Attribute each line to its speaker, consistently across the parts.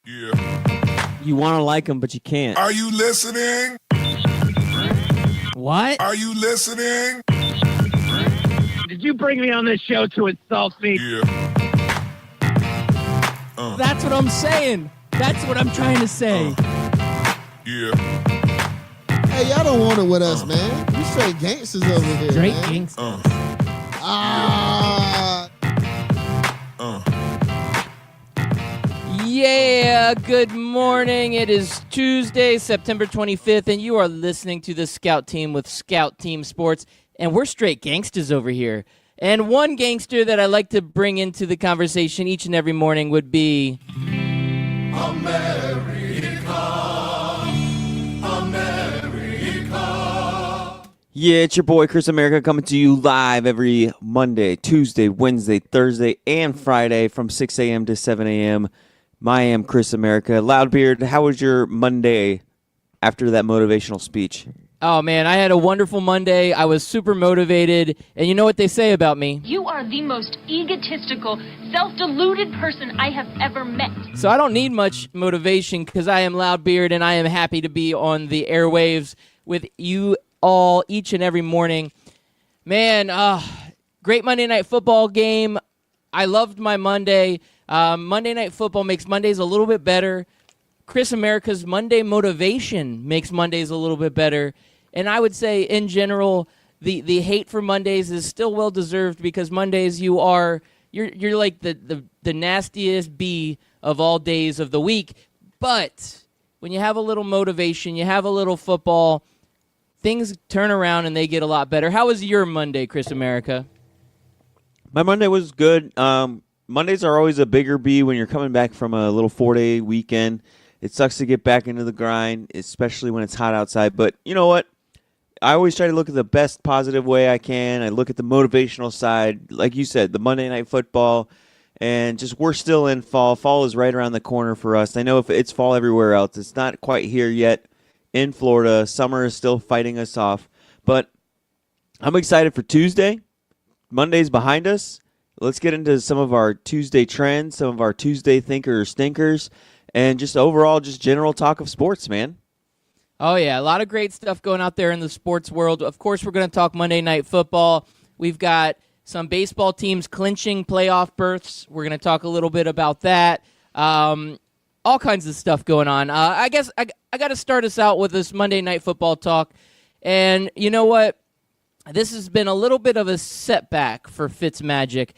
Speaker 1: Yeah.
Speaker 2: You want to like him, but you can't.
Speaker 1: Are you listening?
Speaker 3: What?
Speaker 1: Are you listening?
Speaker 4: Did you bring me on this show to insult me?
Speaker 1: Yeah.
Speaker 3: That's what I'm saying. That's what I'm trying to say.
Speaker 1: Yeah.
Speaker 5: Hey, y'all don't want it with us, man. You straight gangsters over here.
Speaker 3: Straight
Speaker 5: man.
Speaker 3: gangsters.
Speaker 5: Ah.
Speaker 3: Yeah, good morning. It is Tuesday, September 25th, and you are listening to the Scout Team with Scout Team Sports, and we're straight gangsters over here. And one gangster that I like to bring into the conversation each and every morning would be...
Speaker 2: Yeah, it's your boy Chris America coming to you live every Monday, Tuesday, Wednesday, Thursday, and Friday from 6 a.m. to 7 a.m. I am Chris America. Loudbeard, how was your Monday after that motivational speech?
Speaker 3: Oh, man, I had a wonderful Monday. I was super motivated, and you know what they say about me?
Speaker 6: You are the most egotistical, self-deluded person I have ever met.
Speaker 3: So I don't need much motivation because I am Loudbeard, and I am happy to be on the airwaves with you all each and every morning. Man, great Monday Night Football game. I loved my Monday. Monday Night Football makes Mondays a little bit better. Chris America's Monday motivation makes Mondays a little bit better. And I would say, in general, the hate for Mondays is still well-deserved because Mondays you're like the nastiest bee of all days of the week. But when you have a little motivation, you have a little football, things turn around and they get a lot better. How was your Monday, Chris America?
Speaker 2: My Monday was good. Mondays are always a bigger bee when you're coming back from a little 4-day weekend. It sucks to get back into the grind, especially when it's hot outside. But you know what? I always try to look at the best positive way I can. I look at the motivational side. Like you said, the Monday Night Football. And just we're still in fall. Fall is right around the corner for us. I know if it's fall everywhere else. It's not quite here yet in Florida. Summer is still fighting us off. But I'm excited for Tuesday. Monday's behind us. Let's get into some of our Tuesday trends, some of our Tuesday thinkers, stinkers, and just overall just general talk of sports, man.
Speaker 3: Oh, yeah, a lot of great stuff going out there in the sports world. Of course, we're going to talk Monday Night Football. We've got some baseball teams clinching playoff berths. We're going to talk a little bit about that. All kinds of stuff going on. I guess I got to start us out with this Monday Night Football talk. And you know what? This has been a little bit of a setback for Fitzmagic,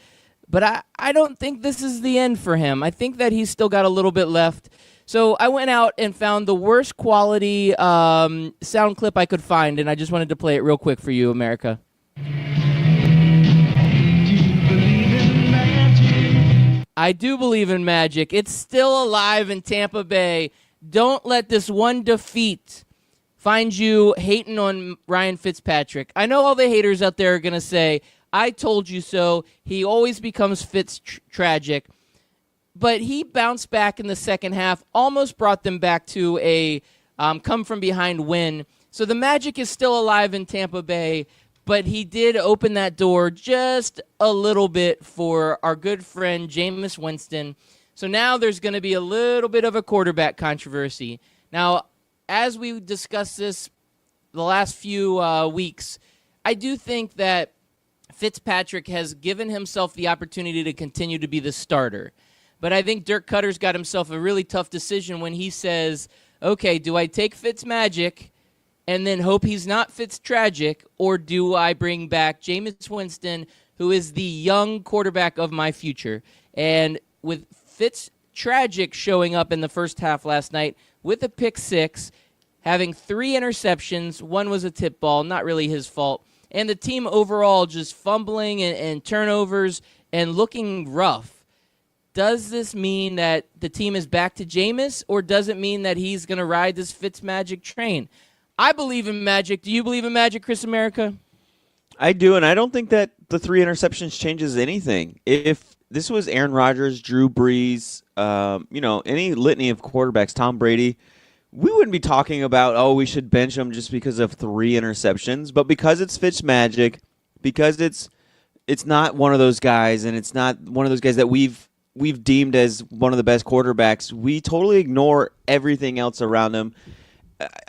Speaker 3: but I don't think this is the end for him. I think that he's still got a little bit left. So I went out and found the worst quality sound clip I could find, and I just wanted to play it real quick for you, America. I do believe in magic. It's still alive in Tampa Bay. Don't let this one defeat find you hating on Ryan Fitzpatrick. I know all the haters out there are going to say, I told you so. He always becomes Fitz-tragic. But he bounced back in the second half, almost brought them back to a come-from-behind win. So the magic is still alive in Tampa Bay, but he did open that door just a little bit for our good friend Jameis Winston. So now there's going to be a little bit of a quarterback controversy. Now, as we discussed this the last few weeks, I do think that Fitzpatrick has given himself the opportunity to continue to be the starter. But I think Dirk Cutter's got himself a really tough decision when he says, okay, do I take Fitzmagic and then hope he's not Fitz-tragic, or do I bring back Jameis Winston, who is the young quarterback of my future? And with Fitz-tragic showing up in the first half last night with a pick six, having 3 interceptions, one was a tip ball, not really his fault, and the team overall just fumbling and turnovers and looking rough. Does this mean that the team is back to Jameis, or does it mean that he's going to ride this Fitzmagic train? I believe in magic. Do you believe in magic, Chris America?
Speaker 2: I do, and I don't think that the 3 interceptions changes anything. If this was Aaron Rodgers, Drew Brees, any litany of quarterbacks, Tom Brady, we wouldn't be talking about, we should bench him just because of 3 interceptions. But because it's Fitzmagic, because it's not one of those guys, and it's not one of those guys that we've we've deemed as one of the best quarterbacks, we totally ignore everything else around him.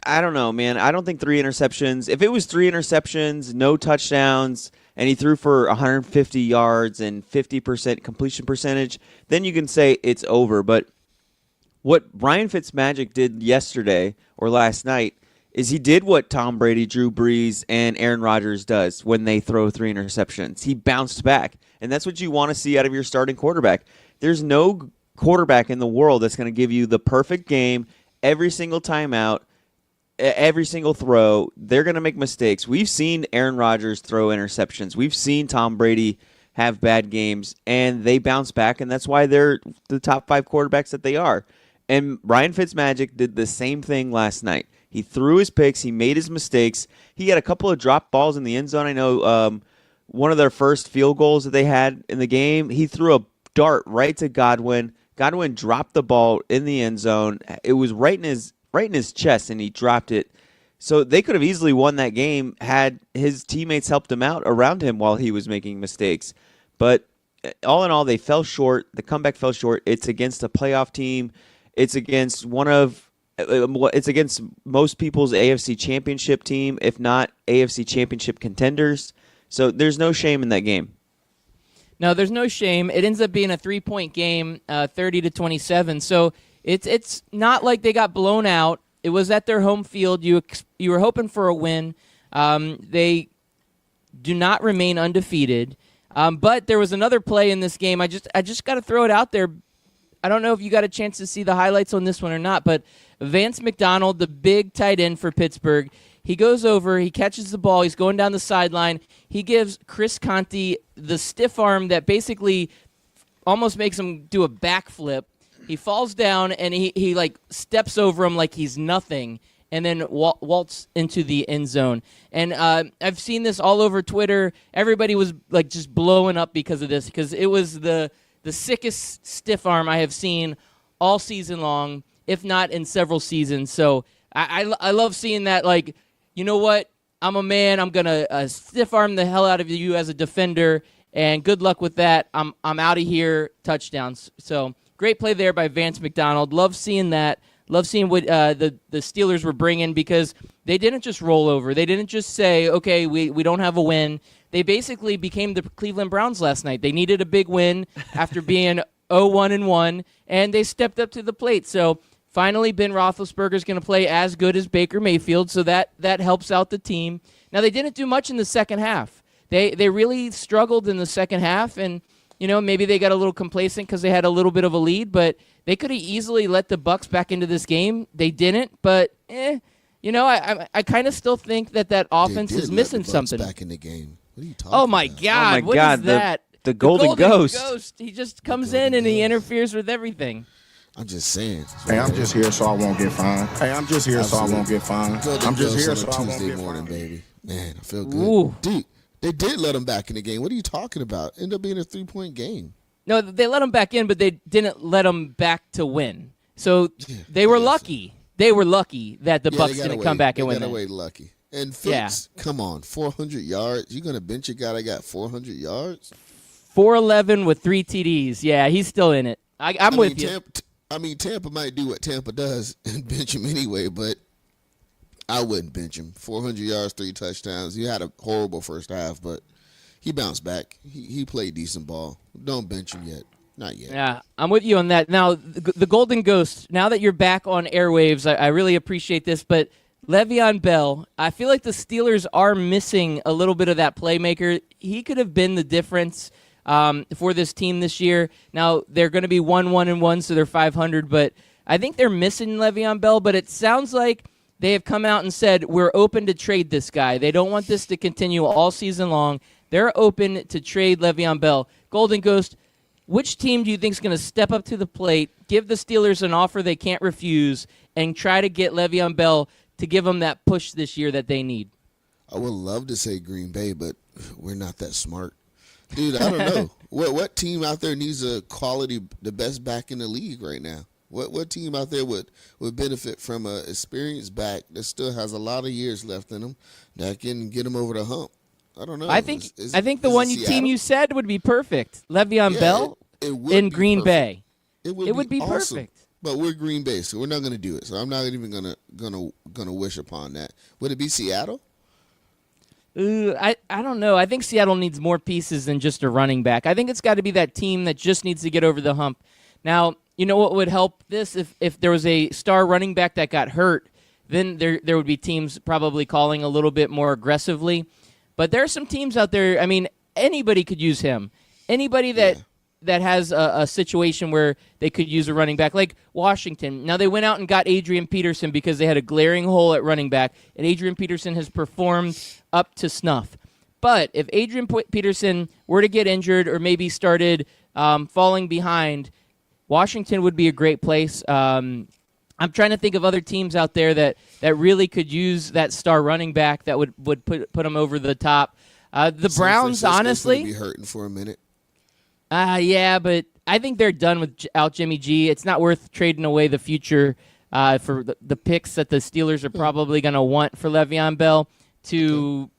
Speaker 2: I don't know, man. I don't think 3 interceptions. If it was 3 interceptions, no touchdowns, and he threw for 150 yards and 50% completion percentage, then you can say it's over. But what Ryan Fitzmagic did yesterday or last night is he did what Tom Brady, Drew Brees, and Aaron Rodgers does when they throw 3 interceptions. He bounced back, and that's what you want to see out of your starting quarterback. There's no quarterback in the world that's going to give you the perfect game every single time out, every single throw. They're going to make mistakes. We've seen Aaron Rodgers throw interceptions. We've seen Tom Brady have bad games, and they bounce back, and that's why they're the top 5 quarterbacks that they are. And Ryan Fitzmagic did the same thing last night. He threw his picks. He made his mistakes. He had a couple of drop balls in the end zone. I know one of their first field goals that they had in the game, he threw a dart right to Godwin. Godwin dropped the ball in the end zone. It was right in his chest, and he dropped it. So they could have easily won that game had his teammates helped him out around him while he was making mistakes. But all in all, they fell short. The comeback fell short. It's against a playoff team. It's against it's against most people's AFC Championship team, if not AFC Championship contenders. So there's no shame in that game.
Speaker 3: No, there's no shame. It ends up being a 3-point game, 30-27. So it's not like they got blown out. It was at their home field. You were hoping for a win. They do not remain undefeated. But there was another play in this game. I just got to throw it out there. I don't know if you got a chance to see the highlights on this one or not, but Vance McDonald, the big tight end for Pittsburgh, he goes over, he catches the ball, he's going down the sideline. He gives Chris Conte the stiff arm that basically almost makes him do a backflip. He falls down, and he like steps over him like he's nothing, and then waltz into the end zone. And I've seen this all over Twitter. Everybody was like just blowing up because of this, because it was the sickest stiff arm I have seen all season long, if not in several seasons. So I love seeing that. Like, you know what? I'm a man. I'm gonna stiff arm the hell out of you as a defender, and good luck with that. I'm out of here. Touchdowns. So great play there by Vance McDonald. Love seeing that. Love seeing what the Steelers were bringing, because they didn't just roll over. They didn't just say, okay, we don't have a win. They basically became the Cleveland Browns last night. They needed a big win after being 0-1-1, and they stepped up to the plate. So finally, Ben Roethlisberger is going to play as good as Baker Mayfield, so that helps out the team. Now, they didn't do much in the second half. They really struggled in the second half, and maybe they got a little complacent because they had a little bit of a lead, but they could have easily let the Bucs back into this game. They didn't, but I kind of still think that offense is missing something.
Speaker 5: Back in the game. What are you talking
Speaker 3: Oh my
Speaker 5: about?
Speaker 3: God! What is that?
Speaker 2: The Golden Ghost.
Speaker 3: He just comes in and he interferes with everything.
Speaker 5: I'm just saying.
Speaker 7: Hey, I'm just here so I won't get fined. Hey, I'm just here so I won't get fined.
Speaker 5: Golden
Speaker 7: I'm just
Speaker 5: Ghost
Speaker 7: here
Speaker 5: on
Speaker 7: so
Speaker 5: a
Speaker 7: I won't
Speaker 5: Tuesday
Speaker 7: get
Speaker 5: morning,
Speaker 7: fined.
Speaker 5: baby. Man, I feel good.
Speaker 3: Ooh.
Speaker 5: Dude, they did let him back in the game. What are you talking about? Ended up being a 3-point game.
Speaker 3: No, they let him back in, but they didn't let him back to win. So they were lucky. They were lucky that the Bucs didn't come back and win.
Speaker 5: They got
Speaker 3: that.
Speaker 5: away lucky. And Fitz, come on, 400 yards. You gonna bench a guy that got 400 yards?
Speaker 3: 411 with 3 TDs. Yeah, he's still in it. I'm with you.
Speaker 5: Tampa might do what Tampa does and bench him anyway, but I wouldn't bench him. 400 yards, 3 touchdowns. He had a horrible first half, but he bounced back. He played decent ball. Don't bench him yet. Not yet.
Speaker 3: Yeah, I'm with you on that. Now, the Golden Ghost, now that you're back on airwaves, I really appreciate this, but Le'Veon Bell, I feel like the Steelers are missing a little bit of that playmaker. He could have been the difference for this team this year. Now, they're going to be 1-1-1, so they're 500, but I think they're missing Le'Veon Bell, but it sounds like they have come out and said, we're open to trade this guy. They don't want this to continue all season long. They're open to trade Le'Veon Bell. Golden Ghost, which team do you think is going to step up to the plate, give the Steelers an offer they can't refuse, and try to get Le'Veon Bell to give them that push this year that they need?
Speaker 5: I would love to say Green Bay, but we're not that smart. Dude, I don't know. What team out there needs a quality, the best back in the league right now? What team out there would benefit from an experienced back that still has a lot of years left in them that can get them over the hump? I don't know.
Speaker 3: I think the one team you said would be perfect. Le'Veon Bell.
Speaker 5: It would
Speaker 3: in
Speaker 5: be
Speaker 3: Green
Speaker 5: perfect.
Speaker 3: Bay.
Speaker 5: It
Speaker 3: It would be
Speaker 5: awesome.
Speaker 3: perfect.
Speaker 5: But we're Green Bay, so we're not going to do it. So I'm not even gonna wish upon that. Would it be Seattle?
Speaker 3: I don't know. I think Seattle needs more pieces than just a running back. I think it's got to be that team that just needs to get over the hump. Now, you know what would help this? If there was a star running back that got hurt, then there would be teams probably calling a little bit more aggressively. But there are some teams out there, I mean, anybody could use him. Anybody that has a situation where they could use a running back, like Washington. Now, they went out and got Adrian Peterson because they had a glaring hole at running back, and Adrian Peterson has performed up to snuff. But if Adrian Peterson were to get injured or maybe started falling behind, Washington would be a great place. I'm trying to think of other teams out there that really could use that star running back that would put them over the top. The
Speaker 5: San
Speaker 3: Browns,
Speaker 5: Francisco's
Speaker 3: honestly,
Speaker 5: gonna be hurting for a minute.
Speaker 3: yeah, but I think they're done without Jimmy G. It's not worth trading away the future for the picks that the Steelers are probably going to want for Le'Veon Bell to,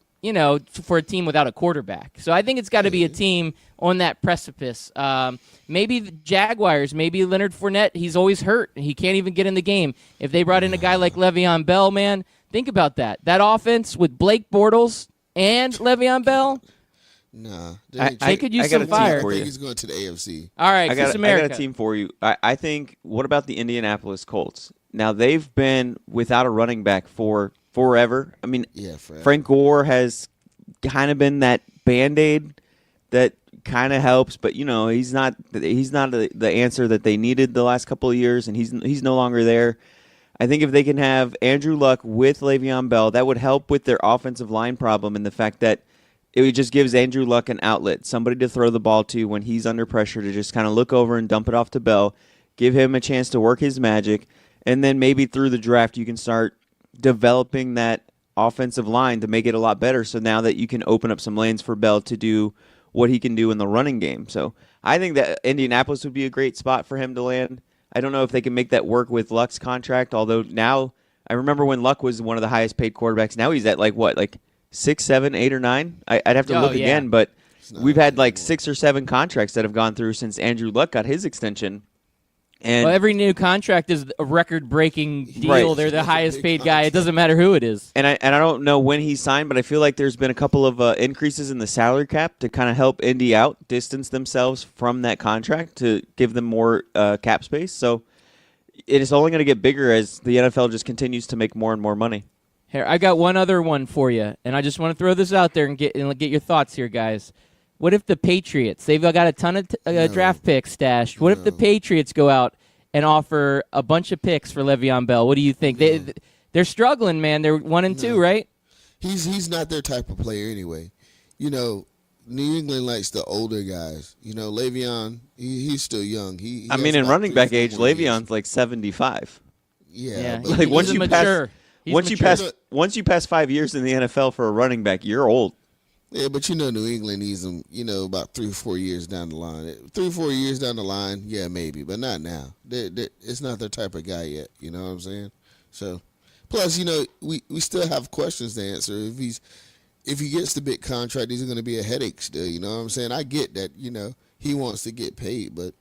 Speaker 3: for a team without a quarterback. So I think it's got to be a team on that precipice. Maybe the Jaguars, maybe Leonard Fournette. He's always hurt. He can't even get in the game. If they brought in a guy like Le'Veon Bell, man, think about that. That offense with Blake Bortles and Le'Veon Bell.
Speaker 5: Nah,
Speaker 3: They could use
Speaker 2: I got
Speaker 3: some
Speaker 2: a team
Speaker 3: fire.
Speaker 5: I
Speaker 2: for
Speaker 5: think
Speaker 2: you.
Speaker 5: he's going to the AFC.
Speaker 3: All right,
Speaker 2: I
Speaker 3: Chris
Speaker 2: got
Speaker 3: America.
Speaker 2: a team for you. I think, what about the Indianapolis Colts? Now, they've been without a running back for forever. I mean,
Speaker 5: Yeah, forever.
Speaker 2: Frank Gore has kind of been that Band-Aid that kind of helps, but, he's not the answer that they needed the last couple of years, and he's no longer there. I think if they can have Andrew Luck with Le'Veon Bell, that would help with their offensive line problem and the fact that it just gives Andrew Luck an outlet, somebody to throw the ball to when he's under pressure to just kind of look over and dump it off to Bell, give him a chance to work his magic, and then maybe through the draft you can start developing that offensive line to make it a lot better so now that you can open up some lanes for Bell to do what he can do in the running game. So I think that Indianapolis would be a great spot for him to land. I don't know if they can make that work with Luck's contract, although now I remember when Luck was one of the highest paid quarterbacks. Now he's at like 6, 7, 8, or 9. I'd have to look again, but we've had like 6 or 7 contracts that have gone through since Andrew Luck got his extension. And
Speaker 3: Well, every new contract is a record-breaking deal.
Speaker 2: Right.
Speaker 3: They're the highest-paid guy. It doesn't matter who it is.
Speaker 2: And I don't know when he signed, but I feel like there's been a couple of increases in the salary cap to kind of help Indy out, distance themselves from that contract to give them more cap space. So it is only going to get bigger as the NFL just continues to make more and more money.
Speaker 3: Here, I got one other one for you, and I just want to throw this out there and get your thoughts here, guys. What if the Patriots, they've got a ton of draft picks stashed. What if the Patriots go out and offer a bunch of picks for Le'Veon Bell? What do you think? They're struggling, man. They're 1 and 2, right?
Speaker 5: He's not their type of player anyway. New England likes the older guys. Le'Veon, he's still young. He
Speaker 2: I
Speaker 5: has
Speaker 2: mean, in
Speaker 5: about
Speaker 2: running
Speaker 5: 3
Speaker 2: back
Speaker 5: or 4
Speaker 2: age,
Speaker 5: more years.
Speaker 2: Le'Veon's like 75.
Speaker 5: Yeah, but
Speaker 2: Like once
Speaker 3: He's
Speaker 2: you
Speaker 3: mature.
Speaker 2: pass,
Speaker 3: He's
Speaker 2: once you
Speaker 3: mature.
Speaker 2: pass, once you pass 5 years in the NFL for a running back, you're old.
Speaker 5: Yeah, but New England needs him, about 3 or 4 years down the line. 3 or 4 years down the line, yeah, maybe, but not now. It's not their type of guy yet, you know what I'm saying? So, plus, we still have questions to answer. If he gets the big contract, he's going to be a headache still, you know what I'm saying? I get that, he wants to get paid, but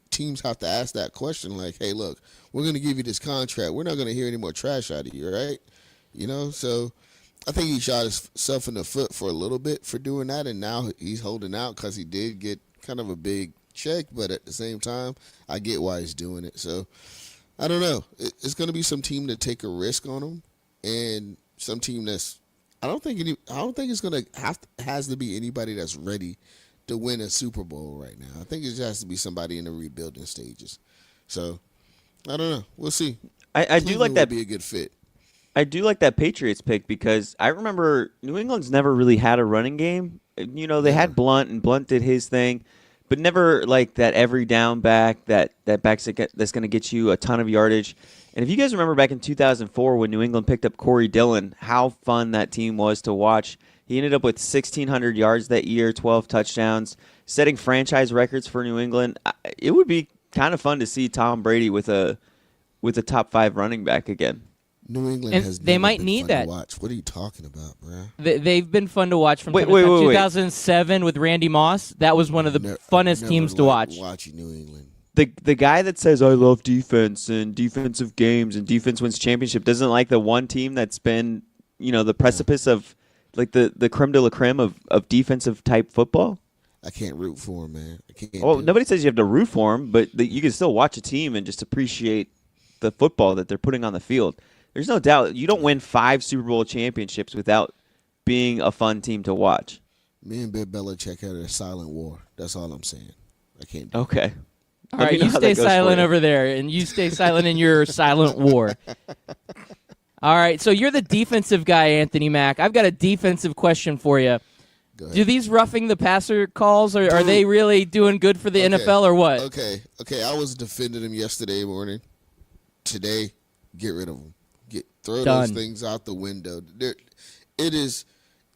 Speaker 5: teams have to ask that question like, hey, look, we're going to give you this contract. We're not going to hear any more trash out of you, right? So I think he shot himself in the foot for a little bit for doing that, and now he's holding out because he did get kind of a big check, but at the same time, I get why he's doing it. So I don't know. It's going to be some team to take a risk on him, and some team that's I don't think it's going to has to be anybody that's ready to win a Super Bowl right now. I think it just has to be somebody in the rebuilding stages. So I don't know. We'll see.
Speaker 2: I do like
Speaker 5: Cleveland
Speaker 2: that.
Speaker 5: would be a good fit.
Speaker 2: I do like that Patriots pick because I remember New England's never really had a running game. They had Blunt, and Blunt did his thing, but never like that every down back, that back's that's going to get you a ton of yardage. And if you guys remember back in 2004 when New England picked up Corey Dillon, how fun that team was to watch. He ended up with 1,600 yards that year, 12 touchdowns, setting franchise records for New England. It would be kind of fun to see Tom Brady with a top 5 running back again.
Speaker 5: New England
Speaker 3: And
Speaker 5: has
Speaker 3: they
Speaker 5: never
Speaker 3: might
Speaker 5: been
Speaker 3: need
Speaker 5: fun
Speaker 3: that.
Speaker 5: to watch. What are you talking about, bruh?
Speaker 3: They've been fun to watch from
Speaker 2: Wait,
Speaker 3: time to time.
Speaker 2: wait, wait.
Speaker 3: 2007 with Randy Moss. That was one of the funnest
Speaker 5: Never
Speaker 3: teams to
Speaker 5: liked
Speaker 3: watch.
Speaker 5: Watching New England.
Speaker 2: The guy that says I love defense and defensive games and defense wins championship doesn't like the one team that's been, the precipice of like the creme de la creme of defensive type football.
Speaker 5: I can't root for him, man. I can't.
Speaker 2: Well,
Speaker 5: do it.
Speaker 2: nobody says you have to root for them, but you can still watch a team and just appreciate the football that they're putting on the field. There's no doubt you don't win 5 Super Bowl championships without being a fun team to watch.
Speaker 5: Me and Bill Belichick had a silent war. That's all I'm saying. I can't do it.
Speaker 2: Okay.
Speaker 3: All
Speaker 2: Let
Speaker 3: right,
Speaker 2: me know
Speaker 3: you
Speaker 2: how
Speaker 3: stay
Speaker 2: that goes for
Speaker 3: silent
Speaker 2: you.
Speaker 3: over there, and you stay silent in your silent war. All right, so you're the defensive guy, Anthony Mack. I've got a defensive question for you.
Speaker 5: Go ahead.
Speaker 3: Do these roughing the passer calls, or are they really doing good for the NFL, or what?
Speaker 5: Okay. I was defending him yesterday morning. Today, get rid of them. Throw
Speaker 3: Done.
Speaker 5: those things out the window. It is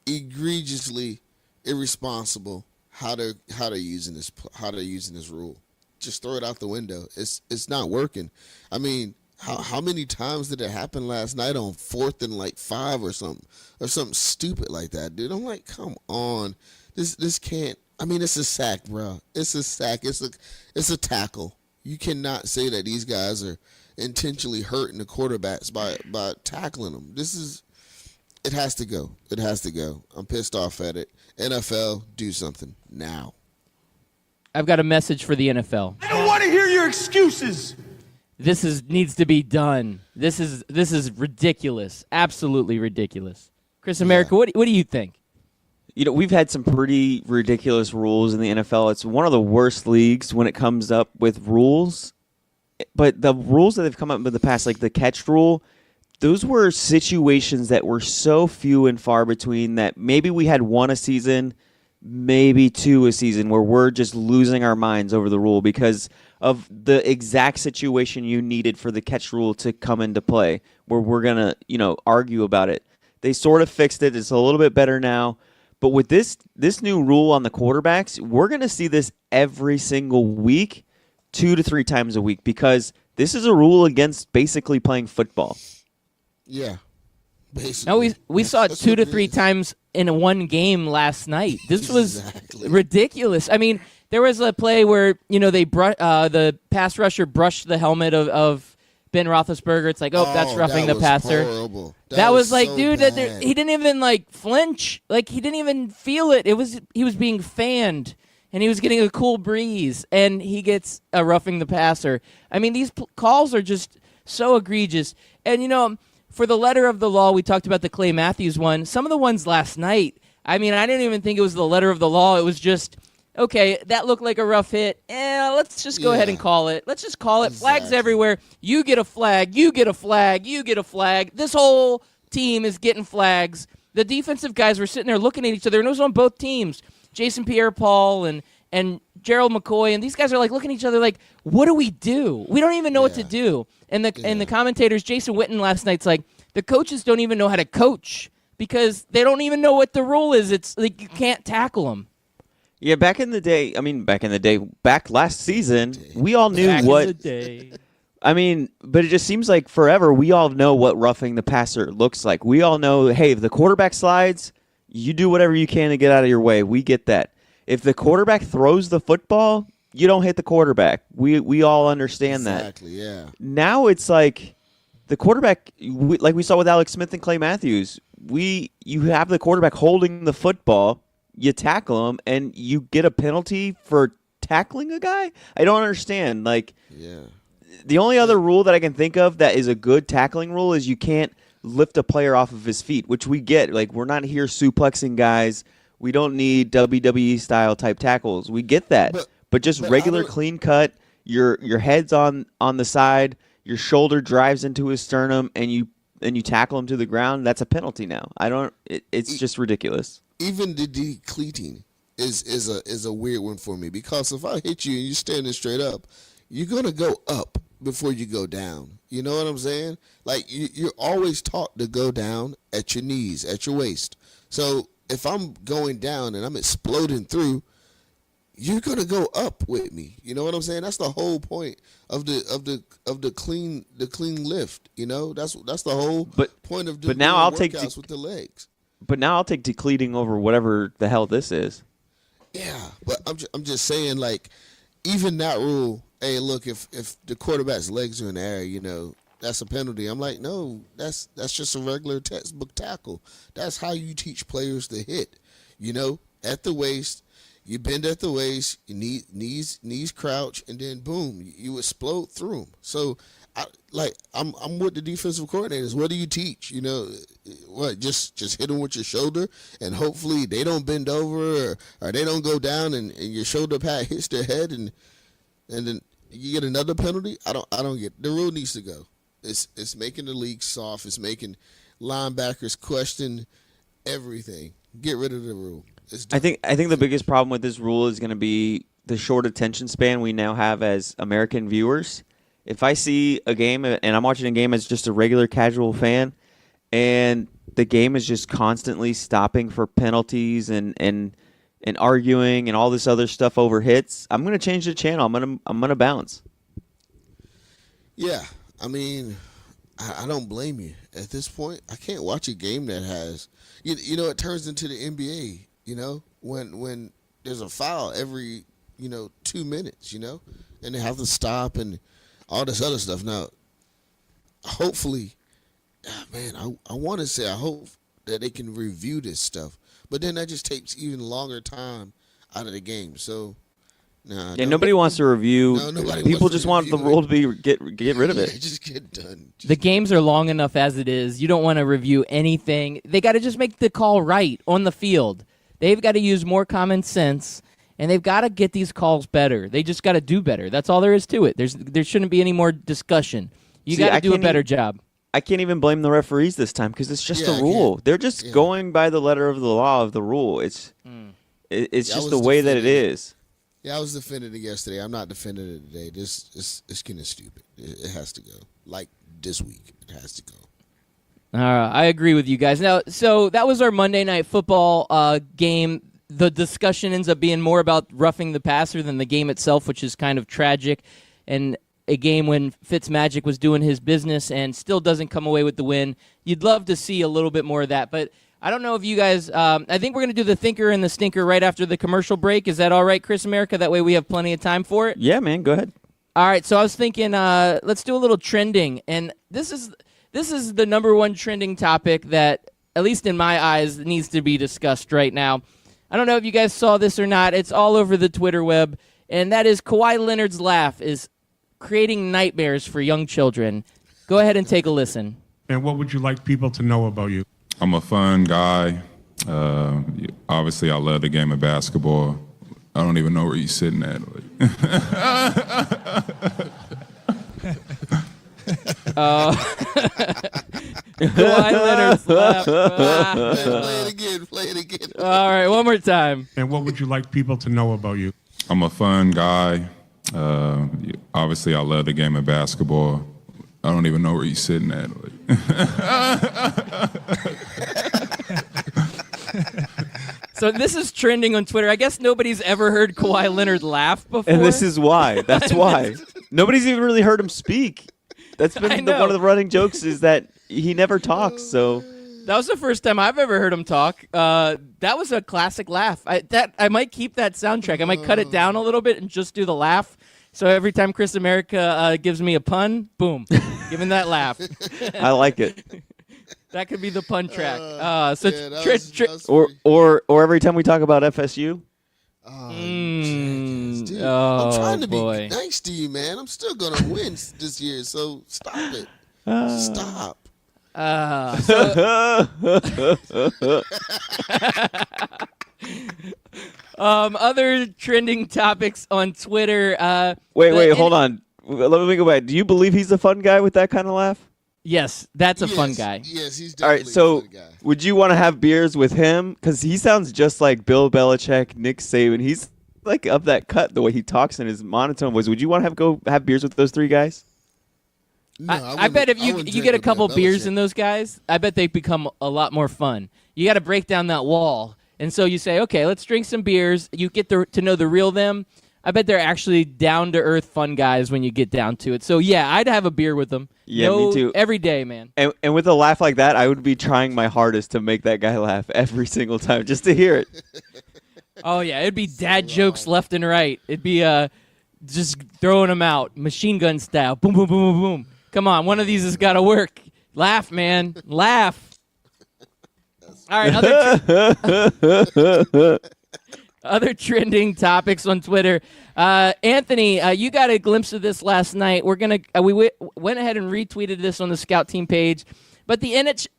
Speaker 5: egregiously irresponsible how they're using this rule. Just throw it out the window. It's not working. I mean, how many times did it happen last night on 4th and 5 or something stupid like that, dude? I'm like, come on, this can't. I mean, it's a sack, bro. It's a sack. It's a tackle. You cannot say that these guys are intentionally hurting the quarterbacks by tackling them. It has to go. It has to go. I'm pissed off at it. NFL, do something now.
Speaker 3: I've got a message for the NFL.
Speaker 8: I don't want to hear your excuses.
Speaker 3: This needs to be done. This is ridiculous. Absolutely ridiculous. Chris America, what do you think?
Speaker 2: We've had some pretty ridiculous rules in the NFL. It's one of the worst leagues when it comes up with rules. But the rules that have come up in the past, like the catch rule, those were situations that were so few and far between that maybe we had 1 a season, maybe 2 a season, where we're just losing our minds over the rule because of the exact situation you needed for the catch rule to come into play, where we're going to, argue about it. They sort of fixed it. It's a little bit better now. But with this new rule on the quarterbacks, we're going to see this every single week, 2 to 3 times a week, because this is a rule against basically playing football.
Speaker 5: Yeah. Basically.
Speaker 3: No, we saw it
Speaker 5: That's
Speaker 3: 2
Speaker 5: what
Speaker 3: to
Speaker 5: it
Speaker 3: 3
Speaker 5: is.
Speaker 3: times in one game last night. This was
Speaker 5: Exactly.
Speaker 3: ridiculous. I mean, there was a play where the pass rusher brushed the helmet of Ben Roethlisberger. It's like, that's roughing
Speaker 5: that
Speaker 3: the
Speaker 5: was
Speaker 3: passer.
Speaker 5: Horrible.
Speaker 3: That was like,
Speaker 5: so
Speaker 3: dude,
Speaker 5: bad.
Speaker 3: he didn't even flinch. Like, he didn't even feel it. He was being fanned, and he was getting a cool breeze, and he gets a roughing the passer. I mean, these calls are just so egregious. And for the letter of the law, we talked about the Clay Matthews one. Some of the ones last night, I mean, I didn't even think it was the letter of the law. It was just, okay, that looked like a rough hit. Let's just go ahead and call it. Let's just call it. Flags
Speaker 5: Exactly.
Speaker 3: everywhere. You get a flag. You get a flag. You get a flag. This whole team is getting flags. The defensive guys were sitting there looking at each other, and it was on both teams. Jason Pierre-Paul and Gerald McCoy, and these guys are looking at each other like, what do? We don't even know what to do. And the commentators, Jason Witten last night's like, the coaches don't even know how to coach because they don't even know what the rule is. It's like you can't tackle them.
Speaker 2: Yeah, back last season, we all knew
Speaker 3: Back in
Speaker 2: what.
Speaker 3: the day.
Speaker 2: I mean, but it just seems like forever we all know what roughing the passer looks like. We all know, hey, if the quarterback slides, you do whatever you can to get out of your way. We get that. If the quarterback throws the football, you don't hit the quarterback. We all understand that.
Speaker 5: Exactly, yeah.
Speaker 2: Now it's like the quarterback, like we saw with Alex Smith and Clay Matthews, you have the quarterback holding the football, you tackle him, and you get a penalty for tackling a guy? I don't understand.
Speaker 5: Yeah.
Speaker 2: The only other rule that I can think of that is a good tackling rule is you can't lift a player off of his feet, which we get. We're not here suplexing guys. We don't need WWE style type tackles. We get that. But just
Speaker 5: but
Speaker 2: regular
Speaker 5: I don't-
Speaker 2: clean cut, your head's on the side, your shoulder drives into his sternum, and you tackle him to the ground, that's a penalty now. It's just ridiculous.
Speaker 5: Even the decleating is a weird one for me because if I hit you and you're standing straight up, you're gonna go up before you go down. You know what I'm saying? You're always taught to go down at your knees, at your waist. So if I'm going down and I'm exploding through, you're gonna go up with me. You know what I'm saying? That's the whole point of the clean lift. You know, that's the whole point of
Speaker 2: but now I'll take
Speaker 5: workouts with the legs.
Speaker 2: But now I'll take decleating over whatever the hell this is.
Speaker 5: Yeah, but I'm just saying, like, even that rule. Hey, look, if the quarterback's legs are in the air, you know, that's a penalty. I'm like, no, that's just a regular textbook tackle. That's how you teach players to hit. You know, at the waist, you bend at the waist, you knees crouch, and then boom, you explode through them. So, I'm with the defensive coordinators. What do you teach? You know, what just hit them with your shoulder, and hopefully they don't bend over or they don't go down, and your shoulder pad hits their head, and then you get another penalty. I don't get. The rule needs to go. It's making the league soft. It's making linebackers question everything. Get rid of the rule.
Speaker 2: I think the biggest problem with this rule is going to be the short attention span we now have as American viewers. If I see a game and I'm watching a game as just a regular casual fan, and the game is just constantly stopping for penalties and arguing and all this other stuff over hits, I'm going to change the channel. I'm going to bounce.
Speaker 5: Yeah, I mean, I don't blame you. At this point, I can't watch a game that has, you know, it turns into the NBA. You know, when there's a foul every 2 minutes, you know, and they have to stop and all this other stuff. Now, hopefully, man, I want to say I hope that they can review this stuff, but then that just takes even longer time out of the game. So,
Speaker 2: nobody wants to review. People just want the rule to be get rid of it.
Speaker 5: Just get done.
Speaker 3: The games are long enough as it is. You don't want to review anything. They got to just make the call right on the field. They've got to use more common sense, and they've got to get these calls better. They just got to do better. That's all there is to it. There shouldn't be any more discussion. You got to do a better job.
Speaker 2: I can't even blame the referees this time because it's just a rule. They're just going by the letter of the law of the rule. It's just the way that it is.
Speaker 5: Yeah, I was defending it yesterday. I'm not defending it today. This it's getting stupid. It has to go. Like this week, it has to go.
Speaker 3: I agree with you guys. Now, so that was our Monday Night Football game. The discussion ends up being more about roughing the passer than the game itself, which is kind of tragic. And a game when Fitzmagic was doing his business and still doesn't come away with the win. You'd love to see a little bit more of that. But I don't know if you guys I think we're going to do the thinker and the stinker right after the commercial break. Is that all right, Chris America? That way we have plenty of time for it?
Speaker 2: Yeah, man. Go ahead.
Speaker 3: All right, so I was thinking let's do a little trending. And this is the number one trending topic that, at least in my eyes, needs to be discussed right now. I don't know if you guys saw this or not. It's all over the Twitter web, and that is Kawhi Leonard's laugh is creating nightmares for young children. Go ahead and take a listen.
Speaker 9: And what would you like people to know about you?
Speaker 10: I'm a fun guy. Obviously, I love the game of basketball. I don't even know where you're sitting at.
Speaker 3: Kawhi Leonard's laugh.
Speaker 5: Play it again.
Speaker 3: All right, one more time.
Speaker 9: And what would you like people to know about you?
Speaker 10: I'm a fun guy. Obviously, I love the game of basketball. I don't even know where you're sitting at.
Speaker 3: So this is trending on Twitter. I guess nobody's ever heard Kawhi Leonard laugh before.
Speaker 2: And this is why. That's why. Nobody's even really heard him speak. That's been one of the running jokes is that he never talks. So
Speaker 3: that was the first time I've ever heard him talk. That was a classic laugh. I might keep that soundtrack. I might cut it down a little bit and just do the laugh. So every time Chris America gives me a pun, boom, giving that laugh.
Speaker 2: I like it.
Speaker 3: That could be the pun track.
Speaker 2: Or every time we talk about FSU.
Speaker 5: I'm trying to be nice to you, man. I'm still gonna win this year, so stop it. Stop.
Speaker 3: Other trending topics on Twitter.
Speaker 2: Wait, hold on. Let me go back. Do you believe he's a fun guy with that kind of laugh?
Speaker 3: Yes, that's a fun guy.
Speaker 5: Yes, he's
Speaker 2: all right. So,
Speaker 5: a fun guy.
Speaker 2: Would you want to have beers with him? Because he sounds just like Bill Belichick, Nick Saban. He's like of that cut, the way he talks in his monotone voice. Would you want to go have beers with those three guys?
Speaker 5: No,
Speaker 3: I bet if you get a couple beers in those guys, I bet they become a lot more fun. You got to break down that wall And so you say, okay, let's drink some beers. You get to know the real them. I bet they're actually down-to-earth fun guys when you get down to it. So, yeah, I'd have a beer with them.
Speaker 2: Yeah, me too.
Speaker 3: Every day, man.
Speaker 2: And with a laugh like that, I would be trying my hardest to make that guy laugh every single time just to hear it.
Speaker 3: Oh, yeah, it'd be dad jokes left and right. It'd be just throwing them out, machine gun style. Boom, boom, boom, boom, boom. Come on, one of these has got to work. Laugh, man. Laugh. All right, other trending topics on Twitter. Anthony, you got a glimpse of this last night. We went ahead and retweeted this on the Scout Team page, but the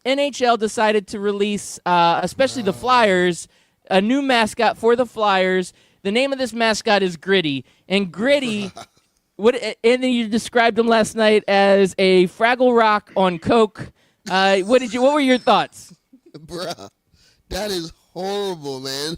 Speaker 3: NHL decided to release, especially the Flyers, a new mascot for the Flyers. The name of this mascot is Gritty, and Gritty. Anthony, you described him last night as a Fraggle Rock on Coke. What were your thoughts?
Speaker 5: Bruh, that is horrible, man.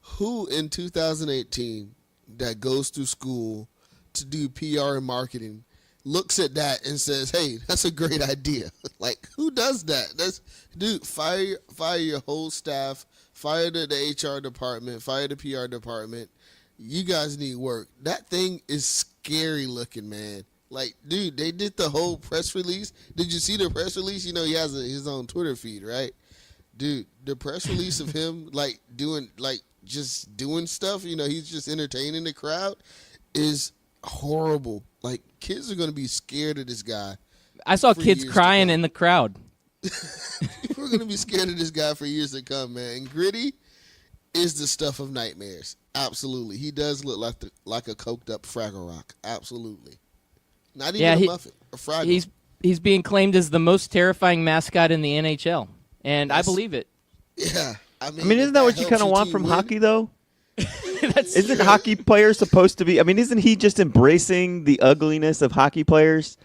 Speaker 5: Who in 2018 that goes through school to do PR and marketing looks at that and says, hey, that's a great idea? Like, who does that? Dude, fire your whole staff, fire the HR department, fire the PR department. You guys need work. That thing is scary looking, man. Like, dude, they did the whole press release. Did you see the press release? You know, he has his own Twitter feed, right? Dude, the press release of him, just doing stuff, you know, he's just entertaining the crowd, is horrible. Like, kids are going to be scared of this guy.
Speaker 3: I saw kids crying in the crowd.
Speaker 5: We're going to be scared of this guy for years to come, man. And Gritty is the stuff of nightmares. Absolutely. He does look like a coked up Fraggle Rock. Absolutely. Not even a Muffet, a Fraggle.
Speaker 3: He's being claimed as the most terrifying mascot in the NHL, and I believe it.
Speaker 5: Yeah. I mean,
Speaker 2: isn't that what you kind of want from hockey, though? Isn't
Speaker 3: true.
Speaker 2: hockey players supposed to be? I mean, isn't he just embracing the ugliness of hockey players?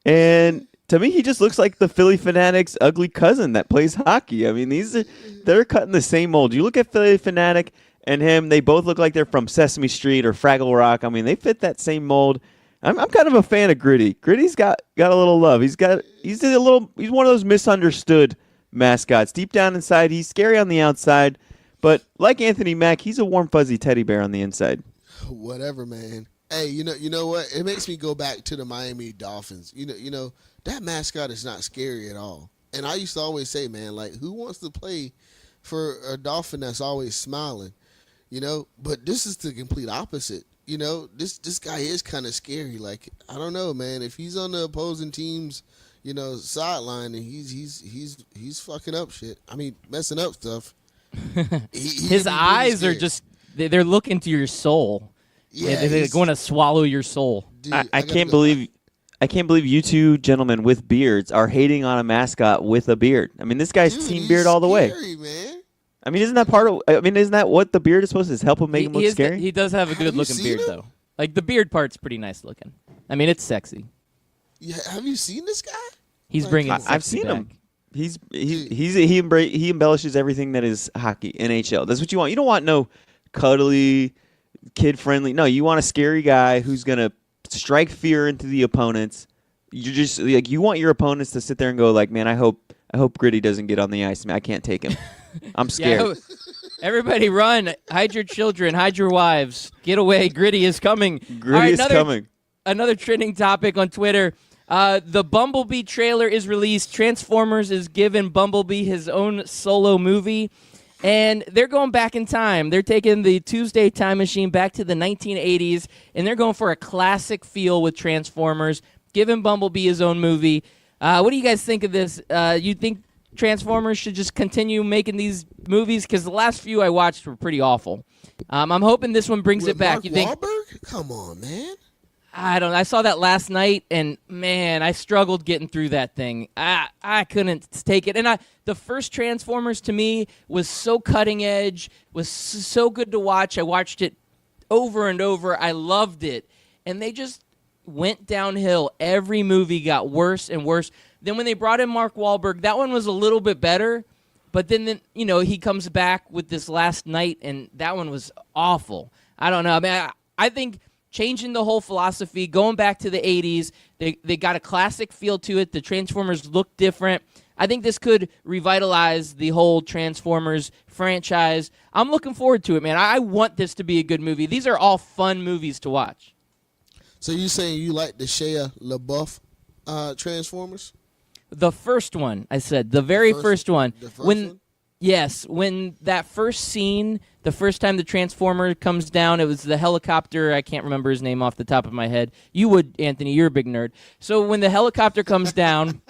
Speaker 2: And to me, he just looks like the Philly Fanatics' ugly cousin that plays hockey. I mean, they're cutting the same mold. You look at Philly Fanatic and him; they both look like they're from Sesame Street or Fraggle Rock. I mean, they fit that same mold. I'm kind of a fan of Gritty. Gritty's got a little love. He's one of those misunderstood mascots. Deep down inside, he's scary on the outside, but like Anthony Mack, he's a warm fuzzy teddy bear on the inside.
Speaker 5: Whatever, man. Hey, you know what? It makes me go back to the Miami Dolphins. You know that mascot is not scary at all. And I used to always say, man, like, who wants to play for a Dolphin that's always smiling? You know, but this is the complete opposite. You know, this guy is kind of scary. Like, I don't know, man. If he's on the opposing team's, sideline and he's fucking up shit. I mean, messing up stuff.
Speaker 3: His eyes are just—they're looking to your soul.
Speaker 5: Yeah,
Speaker 3: they're going to swallow your soul.
Speaker 5: Dude,
Speaker 2: I can't believe you two gentlemen with beards are hating on a mascot with a beard. I mean, this guy's team beard all the way.
Speaker 5: Man.
Speaker 2: I mean, isn't that isn't that what the beard is supposed to help him make him look scary?
Speaker 3: He does have a good-looking beard, though. Like, the beard part's pretty nice looking. I mean, it's sexy.
Speaker 5: Yeah, have you seen this guy?
Speaker 3: He's bringing.
Speaker 2: I've seen
Speaker 3: back.
Speaker 2: him. He embellishes everything that is hockey, NHL. That's what you want. You don't want no cuddly, kid-friendly. No, you want a scary guy who's gonna strike fear into the opponents. You just like you want your opponents to sit there and go like, man, I hope Gritty doesn't get on the ice. Man, I can't take him. I'm scared.
Speaker 3: Yeah, everybody run. Hide your children. Hide your wives. Get away. Gritty is coming.
Speaker 2: Gritty is coming.
Speaker 3: Another trending topic on Twitter. The Bumblebee trailer is released. Transformers is giving Bumblebee his own solo movie. And they're going back in time. They're taking the Tuesday time machine back to the 1980s, and they're going for a classic feel with Transformers, giving Bumblebee his own movie. What do you guys think of this? You think Transformers should just continue making these movies? Because the last few I watched were pretty awful. I'm hoping this one brings it back.
Speaker 5: Mark
Speaker 3: You think?
Speaker 5: Wahlberg? Come on, man.
Speaker 3: I don't know. I saw that last night, and man, I struggled getting through that thing. I couldn't take it. And the first Transformers to me was so cutting edge, was so good to watch. I watched it over and over. I loved it. And they just went downhill. Every movie got worse and worse. Then when they brought in Mark Wahlberg, that one was a little bit better. But then he comes back with this last night, and that one was awful. I don't know. I mean, I think changing the whole philosophy, going back to the 80s, they got a classic feel to it. The Transformers look different. I think this could revitalize the whole Transformers franchise. I'm looking forward to it, man. I want this to be a good movie. These are all fun movies to watch.
Speaker 5: So you saying you like the Shia LaBeouf Transformers?
Speaker 3: The first one, I said. The very first one.
Speaker 5: The first one?
Speaker 3: Yes, when that first scene, the first time the Transformer comes down, it was the helicopter. I can't remember his name off the top of my head. You would, Anthony. You're a big nerd. So when the helicopter comes down,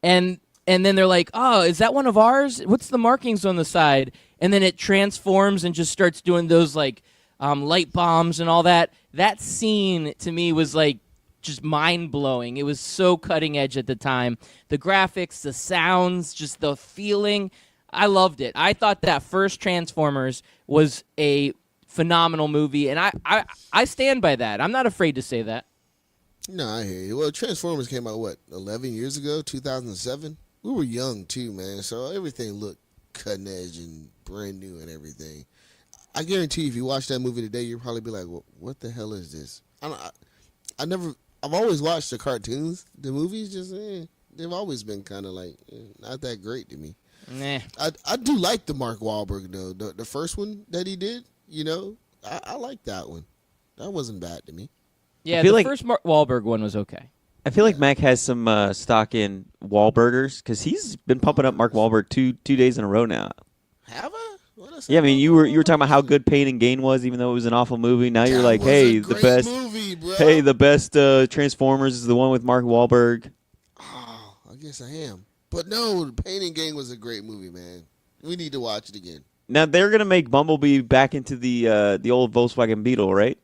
Speaker 3: and then they're like, oh, is that one of ours? What's the markings on the side? And then it transforms and just starts doing those like light bombs and all that. That scene to me was like just mind-blowing. It was so cutting edge at the time. The graphics, the sounds, just the feeling. I loved it. I thought that first Transformers was a phenomenal movie, and I stand by that. I'm not afraid to say that.
Speaker 5: No, I hear you. Well, Transformers came out, 11 years ago, 2007? We were young, too, man, so everything looked cutting edge and brand new and everything. I guarantee you, if you watch that movie today, you'll probably be like, well, what the hell is this? I've always watched the cartoons. The movies just, they've always been kind of like, not that great to me.
Speaker 3: Nah.
Speaker 5: I do like the Mark Wahlberg, though. The first one that he did, I like that one. That wasn't bad to me.
Speaker 3: Yeah, the first Mark Wahlberg one was okay.
Speaker 2: I feel like Mac has some stock in Wahlburgers because he's been pumping up Mark Wahlberg two days in a row now.
Speaker 5: Have I?
Speaker 2: Yeah, I mean, you were talking about how good Pain and Gain was, even though it was an awful movie. Now you're like, hey, the best
Speaker 5: movie, bro.
Speaker 2: Hey, the best Transformers is the one with Mark Wahlberg.
Speaker 5: Oh, I guess I am. But no, Pain and Gain was a great movie, man. We need to watch it again.
Speaker 2: Now they're gonna make Bumblebee back into the old Volkswagen Beetle, right?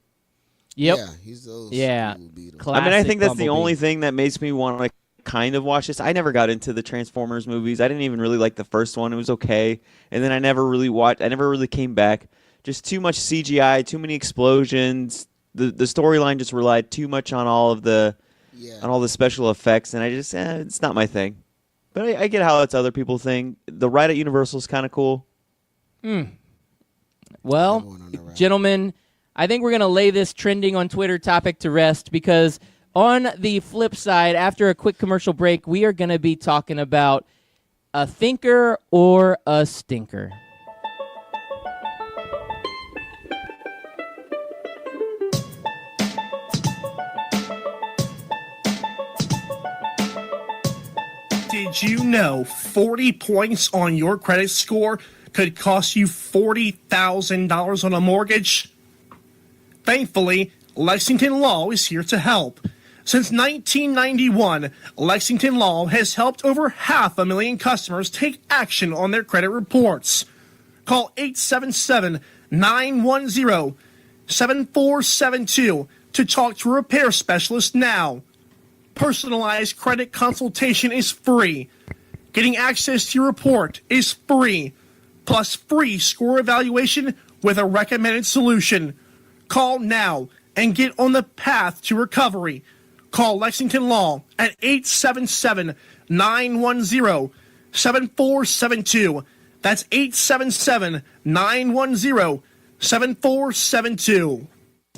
Speaker 3: Yep.
Speaker 5: Yeah, he's those Beetle.
Speaker 2: I mean, I think that's
Speaker 3: Bumblebee.
Speaker 2: the only thing that makes me want to kind of watch this. I never got into the Transformers movies. I didn't even really like the first one. It was okay, and then I never really came back. Just too much CGI, too many explosions. The storyline just relied too much on all the special effects, and I just it's not my thing. But I get how it's other people's thing. The ride at Universal is kind of cool.
Speaker 3: Well, gentlemen, I think we're going to lay this trending on Twitter topic to rest because on the flip side, after a quick commercial break, we are going to be talking about a thinker or a stinker.
Speaker 8: Did you know 40 points on your credit score could cost you $40,000 on a mortgage? Thankfully, Lexington Law is here to help. Since 1991, Lexington Law has helped over 500,000 customers take action on their credit reports. Call 877-910-7472 to talk to a repair specialist now. Personalized credit consultation is free. Getting access to your report is free. Plus free score evaluation with a recommended solution. Call now and get on the path to recovery. Call Lexington Law at 877-910-7472. That's 877-910-7472.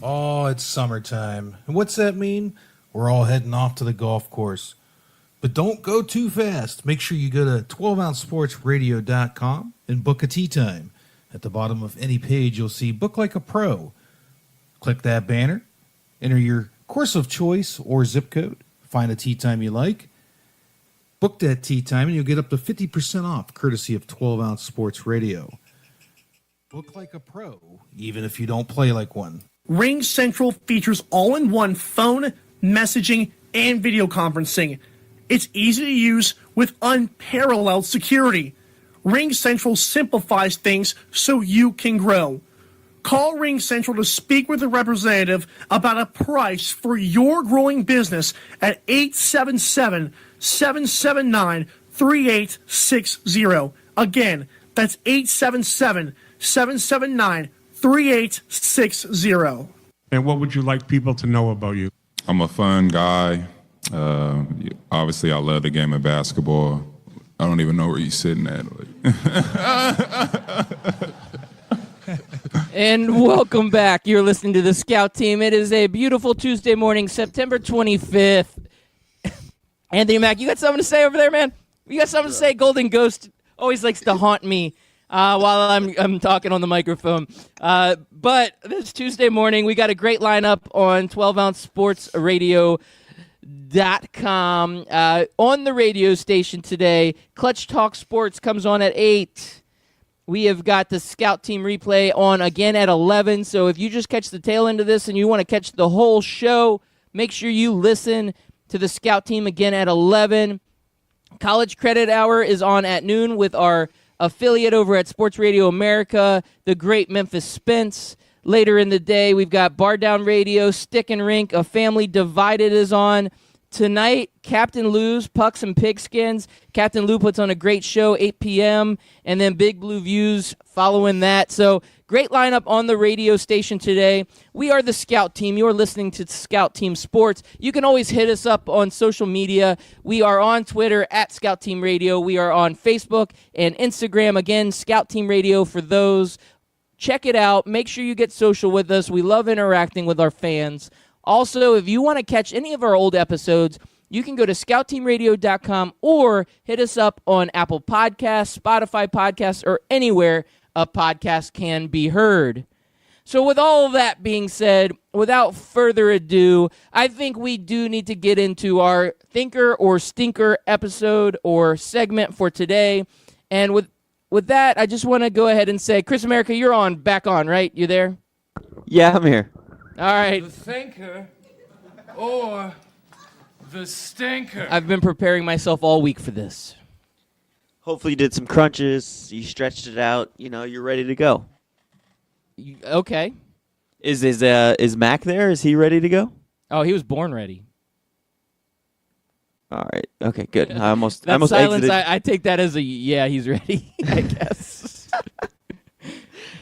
Speaker 11: Oh, it's summertime. And what's that mean? We're all heading off to the golf course. But don't go too fast. Make sure you go to 12ouncesportsradio.com and book a tee time. At the bottom of any page, you'll see Book Like a Pro. Click that banner, enter your course of choice or zip code, find a tee time you like, book that tee time, and you'll get up to 50% off, courtesy of 12 Ounce Sports Radio. Book like a pro, even if you don't play like one.
Speaker 8: Ring Central features all-in-one phone, messaging, and video conferencing. It's easy to use with unparalleled security. Ring Central simplifies things so you can grow. Call Ring Central to speak with a representative about a price for your growing business at 877-779-3860. Again, that's 877-779-3860.
Speaker 9: And what would you like people to know about you?
Speaker 10: I'm a fun guy. Obviously, I love the game of basketball. I don't even know where you're sitting at.
Speaker 3: And welcome back. You're listening to the Scout Team. It is a beautiful Tuesday morning, September 25th. Anthony Mack, you got something to say over there, man? You got something to say? Golden Ghost always likes to haunt me while I'm talking on the microphone. But this Tuesday morning, we got a great lineup on 12ouncesportsradio.com. On the radio station today, Clutch Talk Sports comes on at 8. We have got the Scout Team replay on again at 11. So if you just catch the tail end of this and you want to catch the whole show, make sure you listen to the Scout Team again at 11. College Credit Hour is on at noon with our affiliate over at Sports Radio America, the great Memphis Spence. Later in the day, we've got Bar Down Radio, Stick and Rink, A Family Divided is on. Tonight, Captain Lou's Pucks and Pigskins. Captain Lou puts on a great show, 8 p.m., and then Big Blue Views following that. So, great lineup on the radio station today. We are the Scout Team. You're listening to Scout Team Sports. You can always hit us up on social media. We are on Twitter at Scout Team Radio. We are on Facebook and Instagram. Again, Scout Team Radio for those. Check it out. Make sure you get social with us. We love interacting with our fans. Also, if you want to catch any of our old episodes, you can go to scoutteamradio.com or hit us up on Apple Podcasts, Spotify Podcasts, or anywhere a podcast can be heard. So with all of that being said, without further ado, I think we do need to get into our Thinker or Stinker episode or segment for today. And with that, I just want to go ahead and say, Chris America, you're back on, right? You there?
Speaker 2: Yeah, I'm here.
Speaker 3: All right.
Speaker 12: The thinker or the stinker.
Speaker 3: I've been preparing myself all week for this.
Speaker 2: Hopefully you did some crunches, you stretched it out, you're ready to go.
Speaker 3: Okay.
Speaker 2: Is Mac there? Is he ready to go?
Speaker 3: Oh, he was born ready.
Speaker 2: All right. Okay, good. I almost
Speaker 3: silence,
Speaker 2: exited.
Speaker 3: I take that as yeah, he's ready, I guess.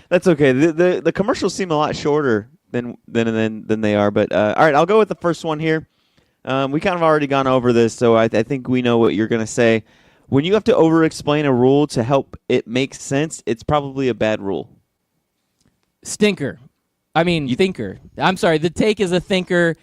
Speaker 2: That's okay. The commercials seem a lot shorter than they are, but all right, I'll go with the first one here. We kind of already gone over this, so I think we know what you're going to say. When you have to over-explain a rule to help it make sense, it's probably a bad rule.
Speaker 3: Stinker. I mean, thinker. I'm sorry, the take is a thinker.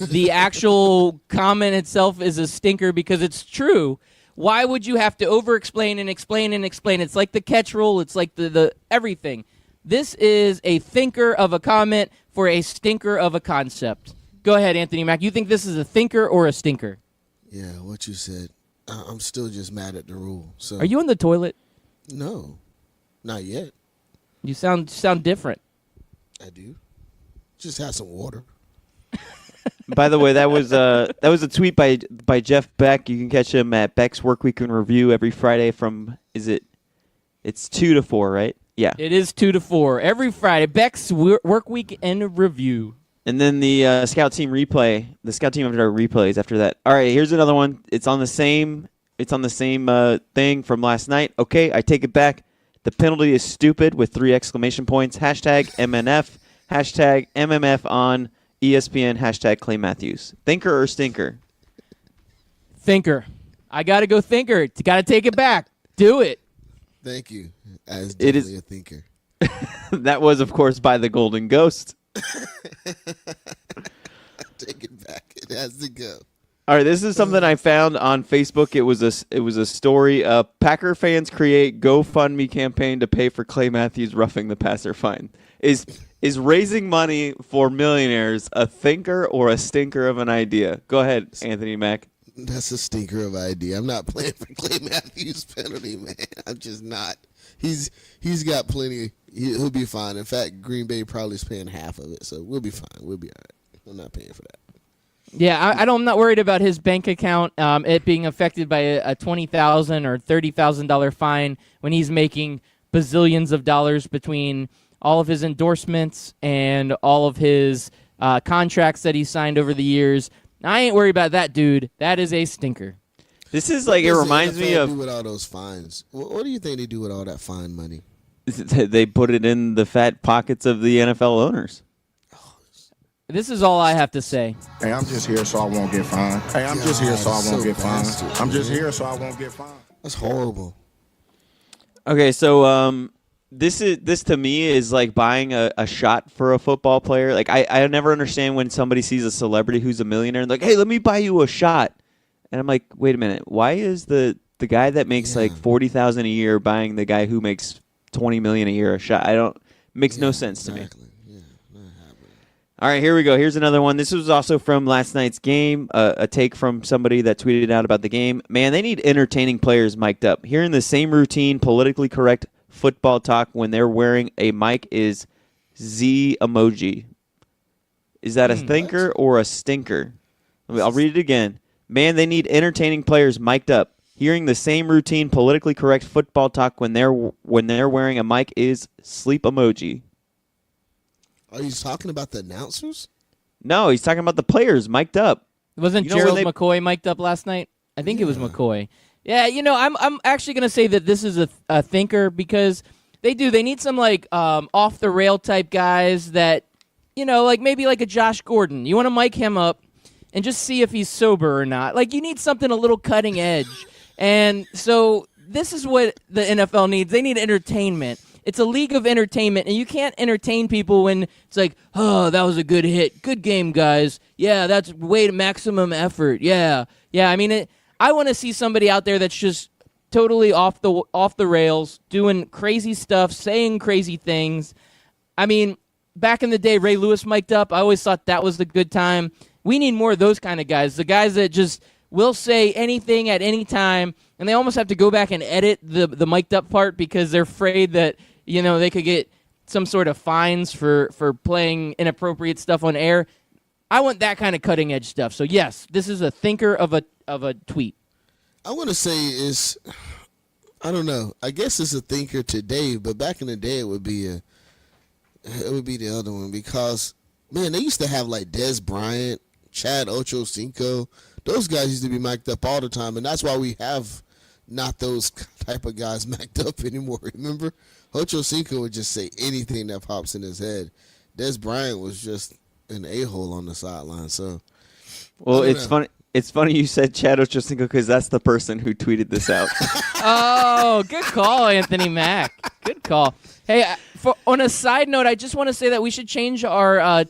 Speaker 3: The actual comment itself is a stinker because it's true. Why would you have to over-explain and explain and explain? It's like the catch rule. It's like the everything. This is a thinker of a comment for a stinker of a concept. Go ahead, Anthony Mack. You think this is a thinker or a stinker?
Speaker 5: Yeah, what you said. I'm still just mad at the rule. So
Speaker 3: Are you on the toilet?
Speaker 5: No, not yet.
Speaker 3: You sound different.
Speaker 5: I do. Just have some water.
Speaker 2: By the way, that was a tweet by Jeff Beck. You can catch him at Beck's Workweek in Review every Friday from it's 2 to 4, right? Yeah.
Speaker 3: It is 2 to 4 every Friday. Beck's Workweek in Review.
Speaker 2: And then the Scout Team replay. The Scout Team after replays after that. All right, here's another one. It's on the same thing from last night. Okay, I take it back. The penalty is stupid with 3 exclamation points. #MNF. #MMF on ESPN. #Clay Matthews. Thinker or stinker?
Speaker 3: Thinker. I got to go thinker. Got to take it back. Do it.
Speaker 5: Thank you. As definitely a thinker.
Speaker 2: That was, of course, by the Golden Ghost.
Speaker 5: Take it back. It has to go.
Speaker 2: All right, this is something I found on Facebook. It was a story. Packer fans create GoFundMe campaign to pay for Clay Matthews roughing the passer fine. Is raising money for millionaires a thinker or a stinker of an idea? Go ahead, Anthony Mack.
Speaker 5: That's a stinker of an idea. I'm not playing for Clay Matthews' penalty, man. I'm just not. He's got plenty. He'll be fine. In fact, Green Bay probably is paying half of it, so we'll be fine. We'll be all right. I'm not paying for that.
Speaker 3: Yeah, I'm not worried about his bank account it being affected by a $20,000 or $30,000 fine when he's making bazillions of dollars between all of his endorsements and all of his contracts that he signed over the years. I ain't worried about that, dude. That is a stinker.
Speaker 2: This is like, it reminds me of...
Speaker 5: do with all those fines? What do you think they do with all that fine money?
Speaker 2: They put it in the fat pockets of the NFL owners.
Speaker 3: This is all I have to say.
Speaker 7: Hey, I'm just here so I won't get fined. Hey, I'm just here so I won't get fined. I'm just here so I won't get fined.
Speaker 5: That's horrible.
Speaker 2: Okay, so this to me is like buying a shot for a football player. Like I never understand when somebody sees a celebrity who's a millionaire and like, hey, let me buy you a shot. And I'm like, wait a minute, why is the the guy that makes like $40,000 a year buying the guy who makes $20 million a year a shot. Makes no sense to me.
Speaker 5: Yeah, not happening.
Speaker 2: All right, here we go. Here's another one. This was also from last night's game, a take from somebody that tweeted out about the game. Man, they need entertaining players mic'd up. Hearing the same routine, politically correct football talk when they're wearing a mic is Z emoji. Is that a thinker or a stinker? I'll read it again. Man, they need entertaining players mic'd up. Hearing the same routine, politically correct football talk when they're wearing a mic is sleep emoji.
Speaker 5: Are you talking about the announcers?
Speaker 2: No, he's talking about the players mic'd up.
Speaker 3: Wasn't Gerald McCoy mic'd up last night? I think it was McCoy. Yeah, I'm actually gonna say that this is a thinker because they need some like off the rail type guys that like maybe like a Josh Gordon. You want to mic him up and just see if he's sober or not. Like you need something a little cutting edge. And so this is what the NFL needs. They need entertainment. It's a league of entertainment, and you can't entertain people when it's like, oh, that was a good hit. Good game, guys. Yeah, that's way to maximum effort. Yeah. I mean, I want to see somebody out there that's just totally off the rails, doing crazy stuff, saying crazy things. I mean, back in the day, Ray Lewis mic'd up. I always thought that was the good time. We need more of those kind of guys, the guys that just will say anything at any time, and they almost have to go back and edit the mic'd up part because they're afraid that they could get some sort of fines for playing inappropriate stuff on air. I want that kind of cutting edge stuff. So yes, this is a thinker of a tweet.
Speaker 5: I want to say I don't know. I guess it's a thinker today, but back in the day it would be the other one because man, they used to have like Des Bryant, Chad Ochocinco. Those guys used to be mic'd up all the time, and that's why we have not those type of guys mic'd up anymore. Remember? Ochocinco would just say anything that pops in his head. Des Bryant was just an a-hole on the sideline. So,
Speaker 2: well, it's funny. It's funny you said Chad Ochocinco because that's the person who tweeted this out.
Speaker 3: Oh, good call, Anthony Mack. Good call. Hey, on a side note, I just want to say that we should change our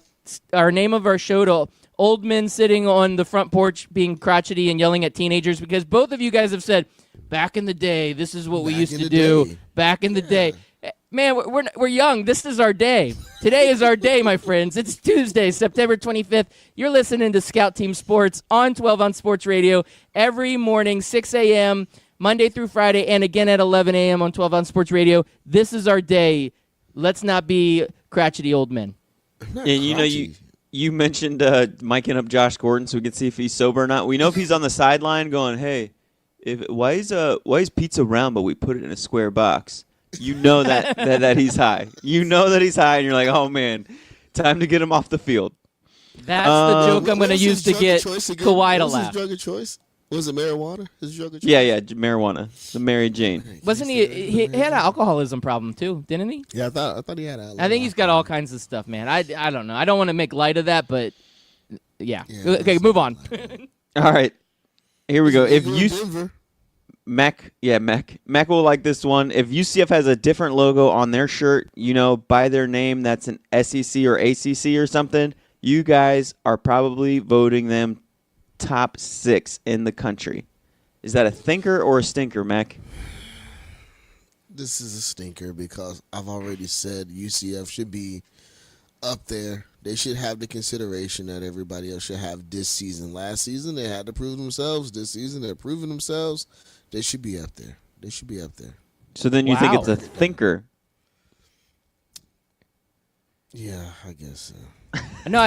Speaker 3: name of our show to Old Men Sitting on the Front Porch Being Crotchety and Yelling at Teenagers because both of you guys have said, back in the day, this is what we used to do. Back in the day. Man, we're young. This is our day. Today is our day, my friends. It's Tuesday, September 25th. You're listening to Scout Team Sports on 12 on Sports Radio every morning, 6 a.m., Monday through Friday, and again at 11 a.m. on 12 on Sports Radio. This is our day. Let's not be crotchety old men.
Speaker 2: And you mentioned miking up Josh Gordon so we can see if he's sober or not. We know if he's on the sideline going, hey, why is pizza round but we put it in a square box? You know that he's high. You know that he's high, and you're like, oh, man, time to get him off the field.
Speaker 3: That's the joke I'm going to use to get Kawhi to laugh.
Speaker 5: His drug of choice? Was it marijuana? His drug of choice?
Speaker 2: Yeah, marijuana. The Mary Jane.
Speaker 3: Wasn't he had an alcoholism problem, too, didn't he?
Speaker 5: Yeah, I thought he had a
Speaker 3: I think he's got all kinds of stuff, man. I don't know. I don't want to make light of that, but, yeah. Okay, move on.
Speaker 2: All right. Here we go. If you...
Speaker 5: Denver.
Speaker 2: Mac will like this one. If UCF has a different logo on their shirt, by their name, that's an SEC or ACC or something, you guys are probably voting them top 6 in the country. Is that a thinker or a stinker, Mac?
Speaker 5: This is a stinker because I've already said UCF should be up there. They should have the consideration that everybody else should have this season. Last season, they had to prove themselves. This season, they're proving themselves. They should be up there.
Speaker 2: So then you think it's a thinker?
Speaker 5: Yeah, I guess so.
Speaker 3: No,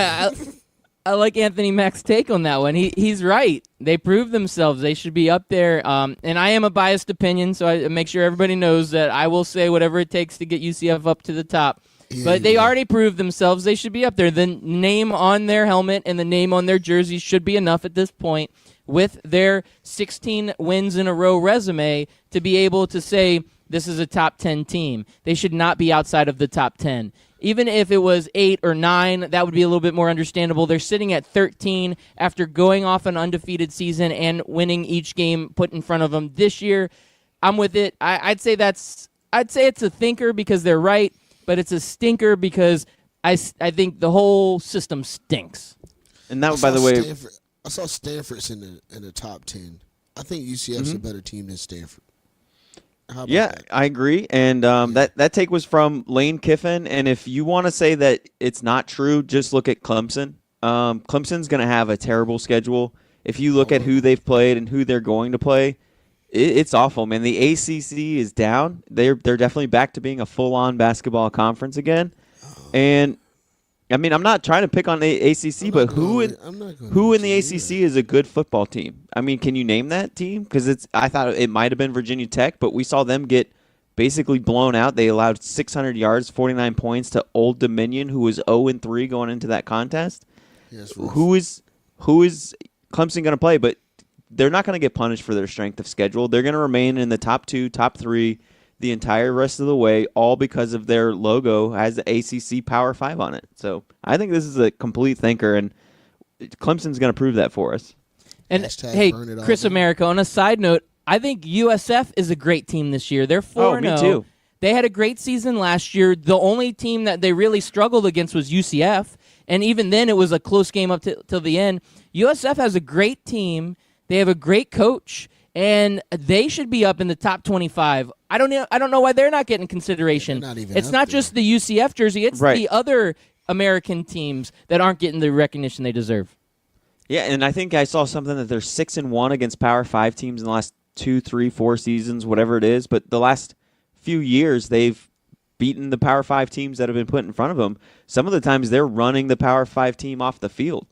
Speaker 3: I like Anthony Mack's take on that one. He's right. They proved themselves. They should be up there. And I am a biased opinion, so I make sure everybody knows that I will say whatever it takes to get UCF up to the top. Yeah, but they already proved themselves. They should be up there. The name on their helmet and the name on their jersey should be enough at this point with their 16 wins in a row resume to be able to say this is a top 10 team. They should not be outside of the top 10. Even if it was 8 or 9, that would be a little bit more understandable. They're sitting at 13 after going off an undefeated season and winning each game put in front of them this year. I'm with it. I'd say it's a thinker because they're right, but it's a stinker because I think the whole system stinks.
Speaker 2: And that, by the way,
Speaker 5: I saw Stanford's in the top 10. I think UCF's a better team than Stanford. How about
Speaker 2: Yeah,
Speaker 5: that?
Speaker 2: I agree. And that take was from Lane Kiffin. And if you want to say that it's not true, just look at Clemson. Clemson's going to have a terrible schedule. If you look at who they've played and who they're going to play, it's awful, man. The ACC is down. They're definitely back to being a full-on basketball conference again. And I mean, I'm not trying to pick on the ACC, but who in the ACC is a good football team? I mean, can you name that team? Because I thought it might have been Virginia Tech, but we saw them get basically blown out. They allowed 600 yards, 49 points to Old Dominion, who was 0-3 going into that contest.
Speaker 5: Yes,
Speaker 2: Who is Clemson going to play? But they're not going to get punished for their strength of schedule. They're going to remain in the top 2, top 3 the entire rest of the way, all because of their logo has the ACC Power 5 on it. So I think this is a complete thinker, and Clemson's going to prove that for us.
Speaker 3: And
Speaker 5: Hashtag
Speaker 3: hey,
Speaker 5: burn it all
Speaker 3: Chris
Speaker 5: down.
Speaker 3: America, on a side note, I think USF is a great team this year. They're 4-0.
Speaker 2: me too.
Speaker 3: They had a great season last year. The only team that they really struggled against was UCF, and even then it was a close game up till the end. USF has a great team. They have a great coach, and they should be up in the top 25. I don't know why they're not getting consideration.
Speaker 5: They're not even
Speaker 3: It's
Speaker 5: up
Speaker 3: not
Speaker 5: there.
Speaker 3: just the UCF jersey. It's
Speaker 2: Right.
Speaker 3: the other American teams that aren't getting the recognition they deserve.
Speaker 2: Yeah, and I think I saw something that they're 6-1 against Power 5 teams in the last 2, 3, 4 seasons, whatever it is. But the last few years, they've beaten the Power 5 teams that have been put in front of them. Some of the times, they're running the Power 5 team off the field.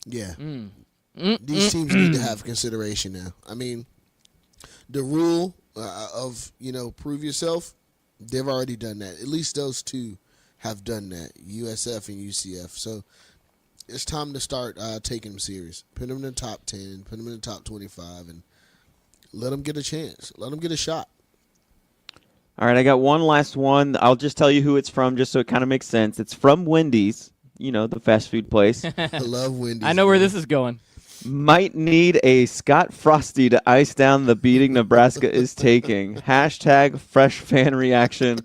Speaker 5: Yeah. These teams need to have consideration now. I mean, the rule of, prove yourself, they've already done that. At least those two have done that, USF and UCF. So it's time to start taking them serious. Put them in the top 10, put them in the top 25, and let them get a chance. Let them get a shot.
Speaker 2: All right, I got one last one. I'll just tell you who it's from just so it kind of makes sense. It's from Wendy's, the fast food place.
Speaker 5: I love Wendy's.
Speaker 3: I know where this is going.
Speaker 2: Might need a Scott Frosty to ice down the beating Nebraska is taking. Hashtag fresh fan reaction.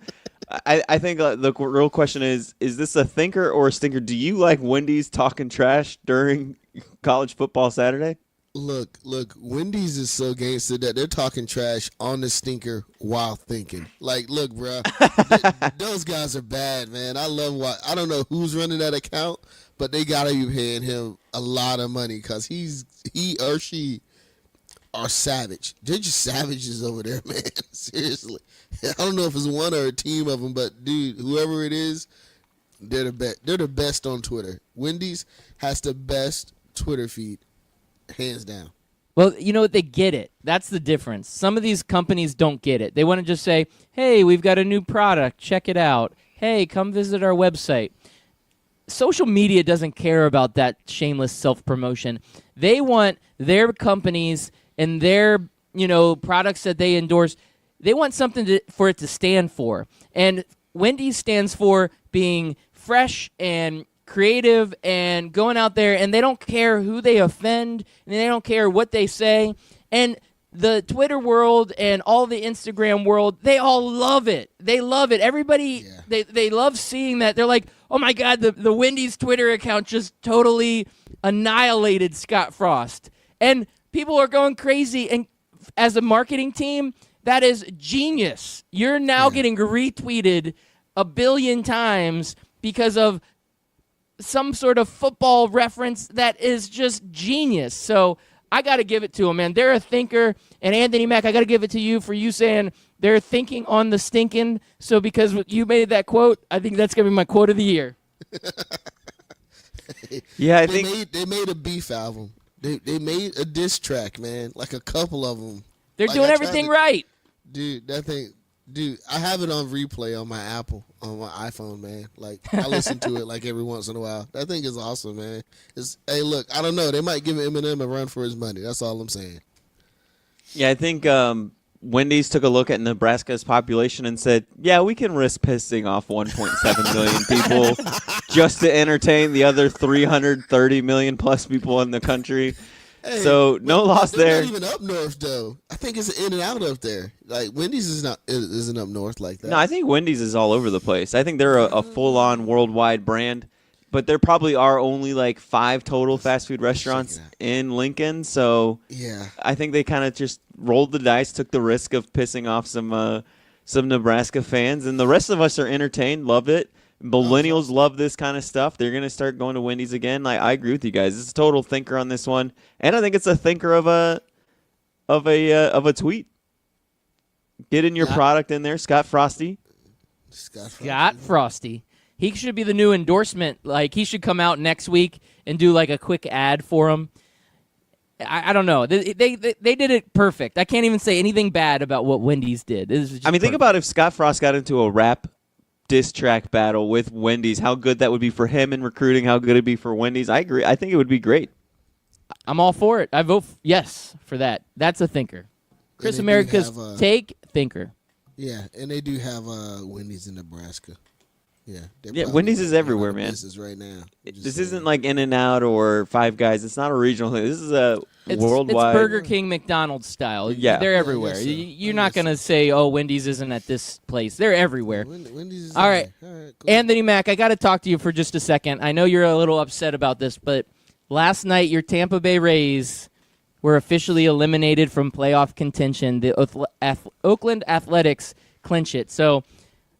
Speaker 2: I think the real question is this a thinker or a stinker? Do you like Wendy's talking trash during college football Saturday?
Speaker 5: Look, Wendy's is so gangster that they're talking trash on the stinker while thinking. Like, look, bro, those guys are bad, man. I don't know who's running that account, but they gotta be paying him a lot of money because he or she are savage. They're just savages over there, man. Seriously. I don't know if it's one or a team of them, but dude, whoever it is, they're the best. They're the best on Twitter. Wendy's has the best Twitter feed, hands down.
Speaker 3: Well, you know what? They get it. That's the difference. Some of these companies don't get it. They want to just say, hey, we've got a new product. Check it out. Hey, come visit our website. Social media doesn't care about that shameless self-promotion. They want their companies and their, products that they endorse, they want something for it to stand for. And Wendy's stands for being fresh and creative and going out there, and they don't care who they offend, and they don't care what they say. And the Twitter world and all the Instagram world, they all love it. They love it. Everybody, they love seeing that. They're like, oh my God, the Wendy's Twitter account just totally annihilated Scott Frost. And people are going crazy. And as a marketing team, that is genius. You're now getting retweeted 1 billion times because of some sort of football reference that is just genius. So I got to give it to him, man. They're a thinker. And Anthony Mack, I got to give it to you for you saying they're thinking on the stinking. So because you made that quote, I think that's going to be my quote of the year.
Speaker 2: Yeah, I
Speaker 5: They
Speaker 2: think
Speaker 5: made a beef album. They made a diss track, man. Like a couple of them.
Speaker 3: They're doing everything right.
Speaker 5: Dude, I have it on replay on my on my iPhone, man. Like, I listen to it like every once in a while. That thing is awesome, man. Hey, look, I don't know. They might give Eminem a run for his money. That's all I'm saying.
Speaker 2: Yeah, I think Wendy's took a look at Nebraska's population and said, yeah, we can risk pissing off 1.7 million people just to entertain the other 330 million plus people in the country.
Speaker 5: Hey,
Speaker 2: so no loss
Speaker 5: they're
Speaker 2: there.
Speaker 5: not even up north, though. I think it's in and out up there. Like, Wendy's isn't up north like that.
Speaker 2: No, I think Wendy's is all over the place. I think they're a full-on worldwide brand. but there probably are only like 5 total fast food restaurants in Lincoln. So
Speaker 5: Yeah.
Speaker 2: I think they kind of just rolled the dice, took the risk of pissing off some Nebraska fans, and the rest of us are entertained, loved it. Millennials love this kind of stuff. They're gonna start going to Wendy's again. I agree with you guys. It's a total thinker on this one, and I think it's a thinker of a tweet. Get in your product in there, Scott Frosty.
Speaker 3: Scott Frosty. He should be the new endorsement. Like, he should come out next week and do like a quick ad for him. I don't know. They did it perfect. I can't even say anything bad about what Wendy's did.
Speaker 2: Think about if Scott Frost got into a rap diss track battle with Wendy's, how good that would be for him in recruiting, how good it'd be for Wendy's. I agree. I think it would be great.
Speaker 3: I'm all for it. I vote yes for that. That's a thinker. Chris America's take, thinker.
Speaker 5: Yeah, and they do have Wendy's in Nebraska.
Speaker 2: Yeah, Wendy's is everywhere, man.
Speaker 5: This is right now.
Speaker 2: This isn't like In-N-Out or Five Guys. It's not a regional thing. This is a worldwide.
Speaker 3: It's Burger King, McDonald's style.
Speaker 2: Yeah.
Speaker 3: They're everywhere. You're not going to say, oh, Wendy's isn't at this place. They're everywhere.
Speaker 5: Wendy's is
Speaker 3: All right.
Speaker 5: Cool.
Speaker 3: Anthony Mack, I got to talk to you for just a second. I know you're a little upset about this, but last night your Tampa Bay Rays were officially eliminated from playoff contention. The Oakland Athletics clinch it. So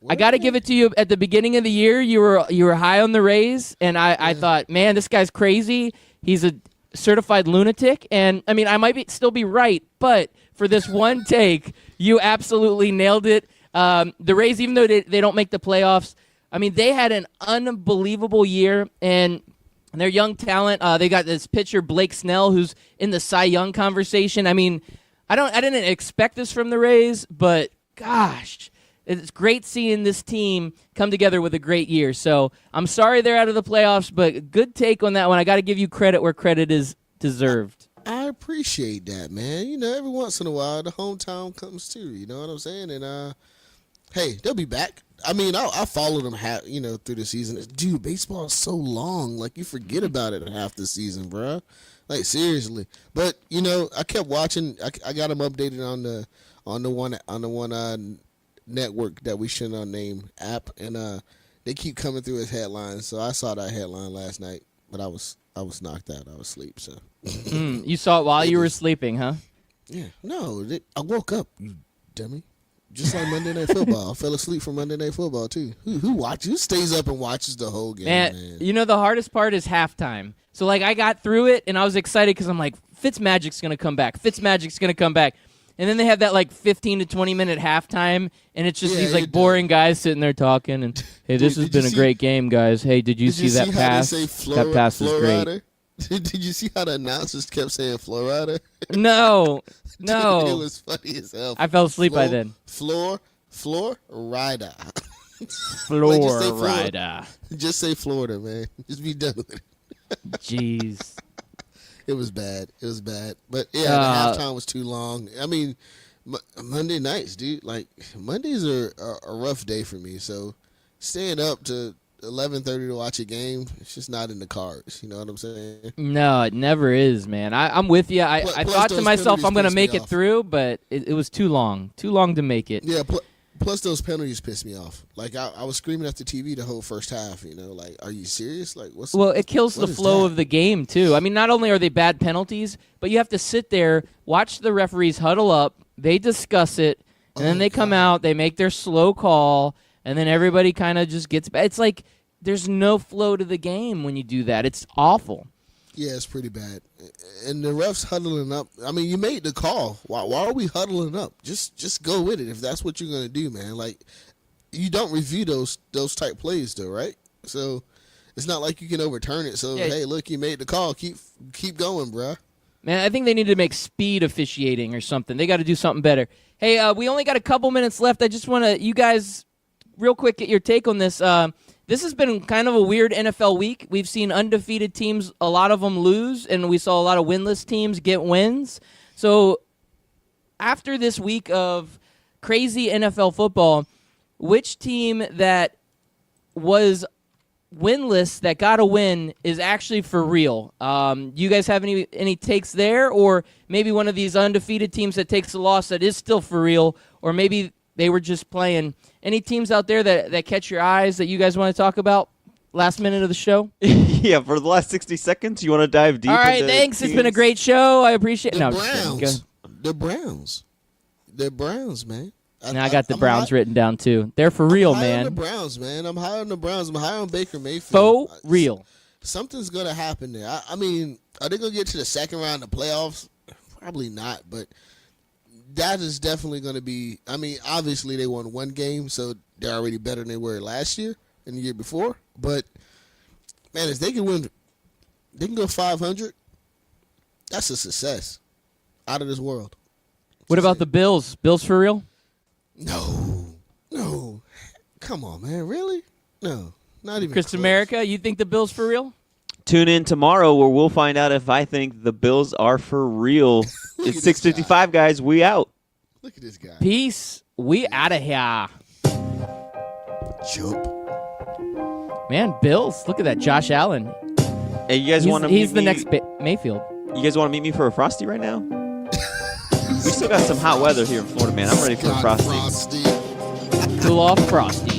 Speaker 3: I got to give it to you. At the beginning of the year, you were high on the Rays, and I thought, man, this guy's crazy. He's a certified lunatic, and I mean, I might still be right, but for this one take, you absolutely nailed it. The Rays, even though they don't make the playoffs, I mean, they had an unbelievable year, and their young talent. They got this pitcher Blake Snell, who's in the Cy Young conversation. I mean, I didn't expect this from the Rays, but gosh. It's great seeing this team come together with a great year. So I'm sorry they're out of the playoffs, but good take on that one. I got to give you credit where credit is deserved.
Speaker 5: I appreciate that, man. You know, every once in a while, the hometown comes too. You know what I'm saying? And hey, they'll be back. I mean, I follow them, through the season. Dude, baseball is so long. Like, you forget about it half the season, bro. Like, seriously. But I kept watching. I got them updated on the one network that we shouldn't name app, and they keep coming through as headlines. So I saw that headline last night, but I was knocked out. I was asleep. So
Speaker 3: you saw it while you were sleeping, huh?
Speaker 5: Yeah. No, I woke up. You dummy. Just like Monday Night Football. I fell asleep for Monday Night Football too. Who stays up and watches the whole game? Man.
Speaker 3: The hardest part is halftime. So I got through it and I was excited because I'm like, Fitzmagic's gonna come back. Fitzmagic's gonna come back. And then they have that 15 to 20 minute halftime, and it's just these boring guys sitting there talking. And hey, this has been a great game, guys. Hey, did you see that pass? That pass was great.
Speaker 5: Did you see how the announcers kept saying Florida?
Speaker 3: No.
Speaker 5: Dude, it was funny as hell.
Speaker 3: I fell asleep by then.
Speaker 5: Florida.
Speaker 3: Florida.
Speaker 5: Just say Florida, man. Just be done with it.
Speaker 3: Jeez.
Speaker 5: It was bad. But yeah, the halftime was too long. I mean, Monday nights, dude. Like, Mondays are a rough day for me. So staying up to 11:30 to watch a game, it's just not in the cards. You know what I'm saying?
Speaker 3: No, it never is, man. I'm with you. I thought to myself, I'm going to make it through, but it was too long. Too long to make it.
Speaker 5: Yeah, plus those penalties pissed me off. Like, I was screaming at the TV the whole first half, like, are you serious? Like,
Speaker 3: it kills the flow of the game, too. I mean, not only are they bad penalties, but you have to sit there, watch the referees huddle up, they discuss it, and then they come out, they make their slow call, and then everybody kind of just gets back. It's like there's no flow to the game when you do that. It's awful.
Speaker 5: Yeah, it's pretty bad. And the refs huddling up. I mean, you made the call. Why are we huddling up? Just go with it if that's what you're going to do, man. Like, you don't review those type plays, though, right? So it's not like you can overturn it. So, hey, look, you made the call. Keep going, bruh.
Speaker 3: Man, I think they need to make speed officiating or something. They got to do something better. Hey, we only got a couple minutes left. I just want to, you guys, real quick, get your take on this. This has been kind of a weird NFL week. We've seen undefeated teams, a lot of them lose, and we saw a lot of winless teams get wins. So after this week of crazy NFL football, which team that was winless that got a win is actually for real? You guys have any takes there? Or maybe one of these undefeated teams that takes a loss that is still for real? Or maybe they were just playing. Any teams out there that catch your eyes that you guys want to talk about? last minute of the show?
Speaker 2: Yeah, for the last 60 seconds, you want to dive deep?
Speaker 3: All right,
Speaker 2: into
Speaker 3: thanks. It's been a
Speaker 2: teams?
Speaker 3: great show. I appreciate it.
Speaker 5: The
Speaker 3: No, I'm just kidding.
Speaker 5: Browns.
Speaker 3: Go.
Speaker 5: The Browns, man.
Speaker 3: And I got the
Speaker 5: I'm
Speaker 3: Browns
Speaker 5: high-
Speaker 3: written down too. They're for real,
Speaker 5: I'm high on the
Speaker 3: man.
Speaker 5: Browns, man. I'm high on the Browns. I'm high on Baker Mayfield.
Speaker 3: Faux real.
Speaker 5: Something's gonna happen there. I mean, are they gonna get to the second round of the playoffs? Probably not, but that is definitely gonna be. I mean, obviously they won one game, so they're already better than they were last year and the year before. But man, if they can win, they can go 500. That's a success. Out of this world.
Speaker 3: What about the Bills? Bills for real?
Speaker 5: No. Come on, man. Really? No. Not even
Speaker 3: Chris
Speaker 5: close.
Speaker 3: America, you think the Bills for real?
Speaker 2: Tune in tomorrow where we'll find out if I think the Bills are for real. It's 6:55, guys. We out.
Speaker 5: Look at this guy.
Speaker 3: Peace. We out of here.
Speaker 5: Jump.
Speaker 3: Man, Bills. Look at that. Josh Allen.
Speaker 2: Hey, you guys want to?
Speaker 3: He's the next Mayfield.
Speaker 2: You guys want to meet me for a frosty right now? We still got some hot weather here in Florida, man. I'm ready for a frosty.
Speaker 3: Cool off Frosty.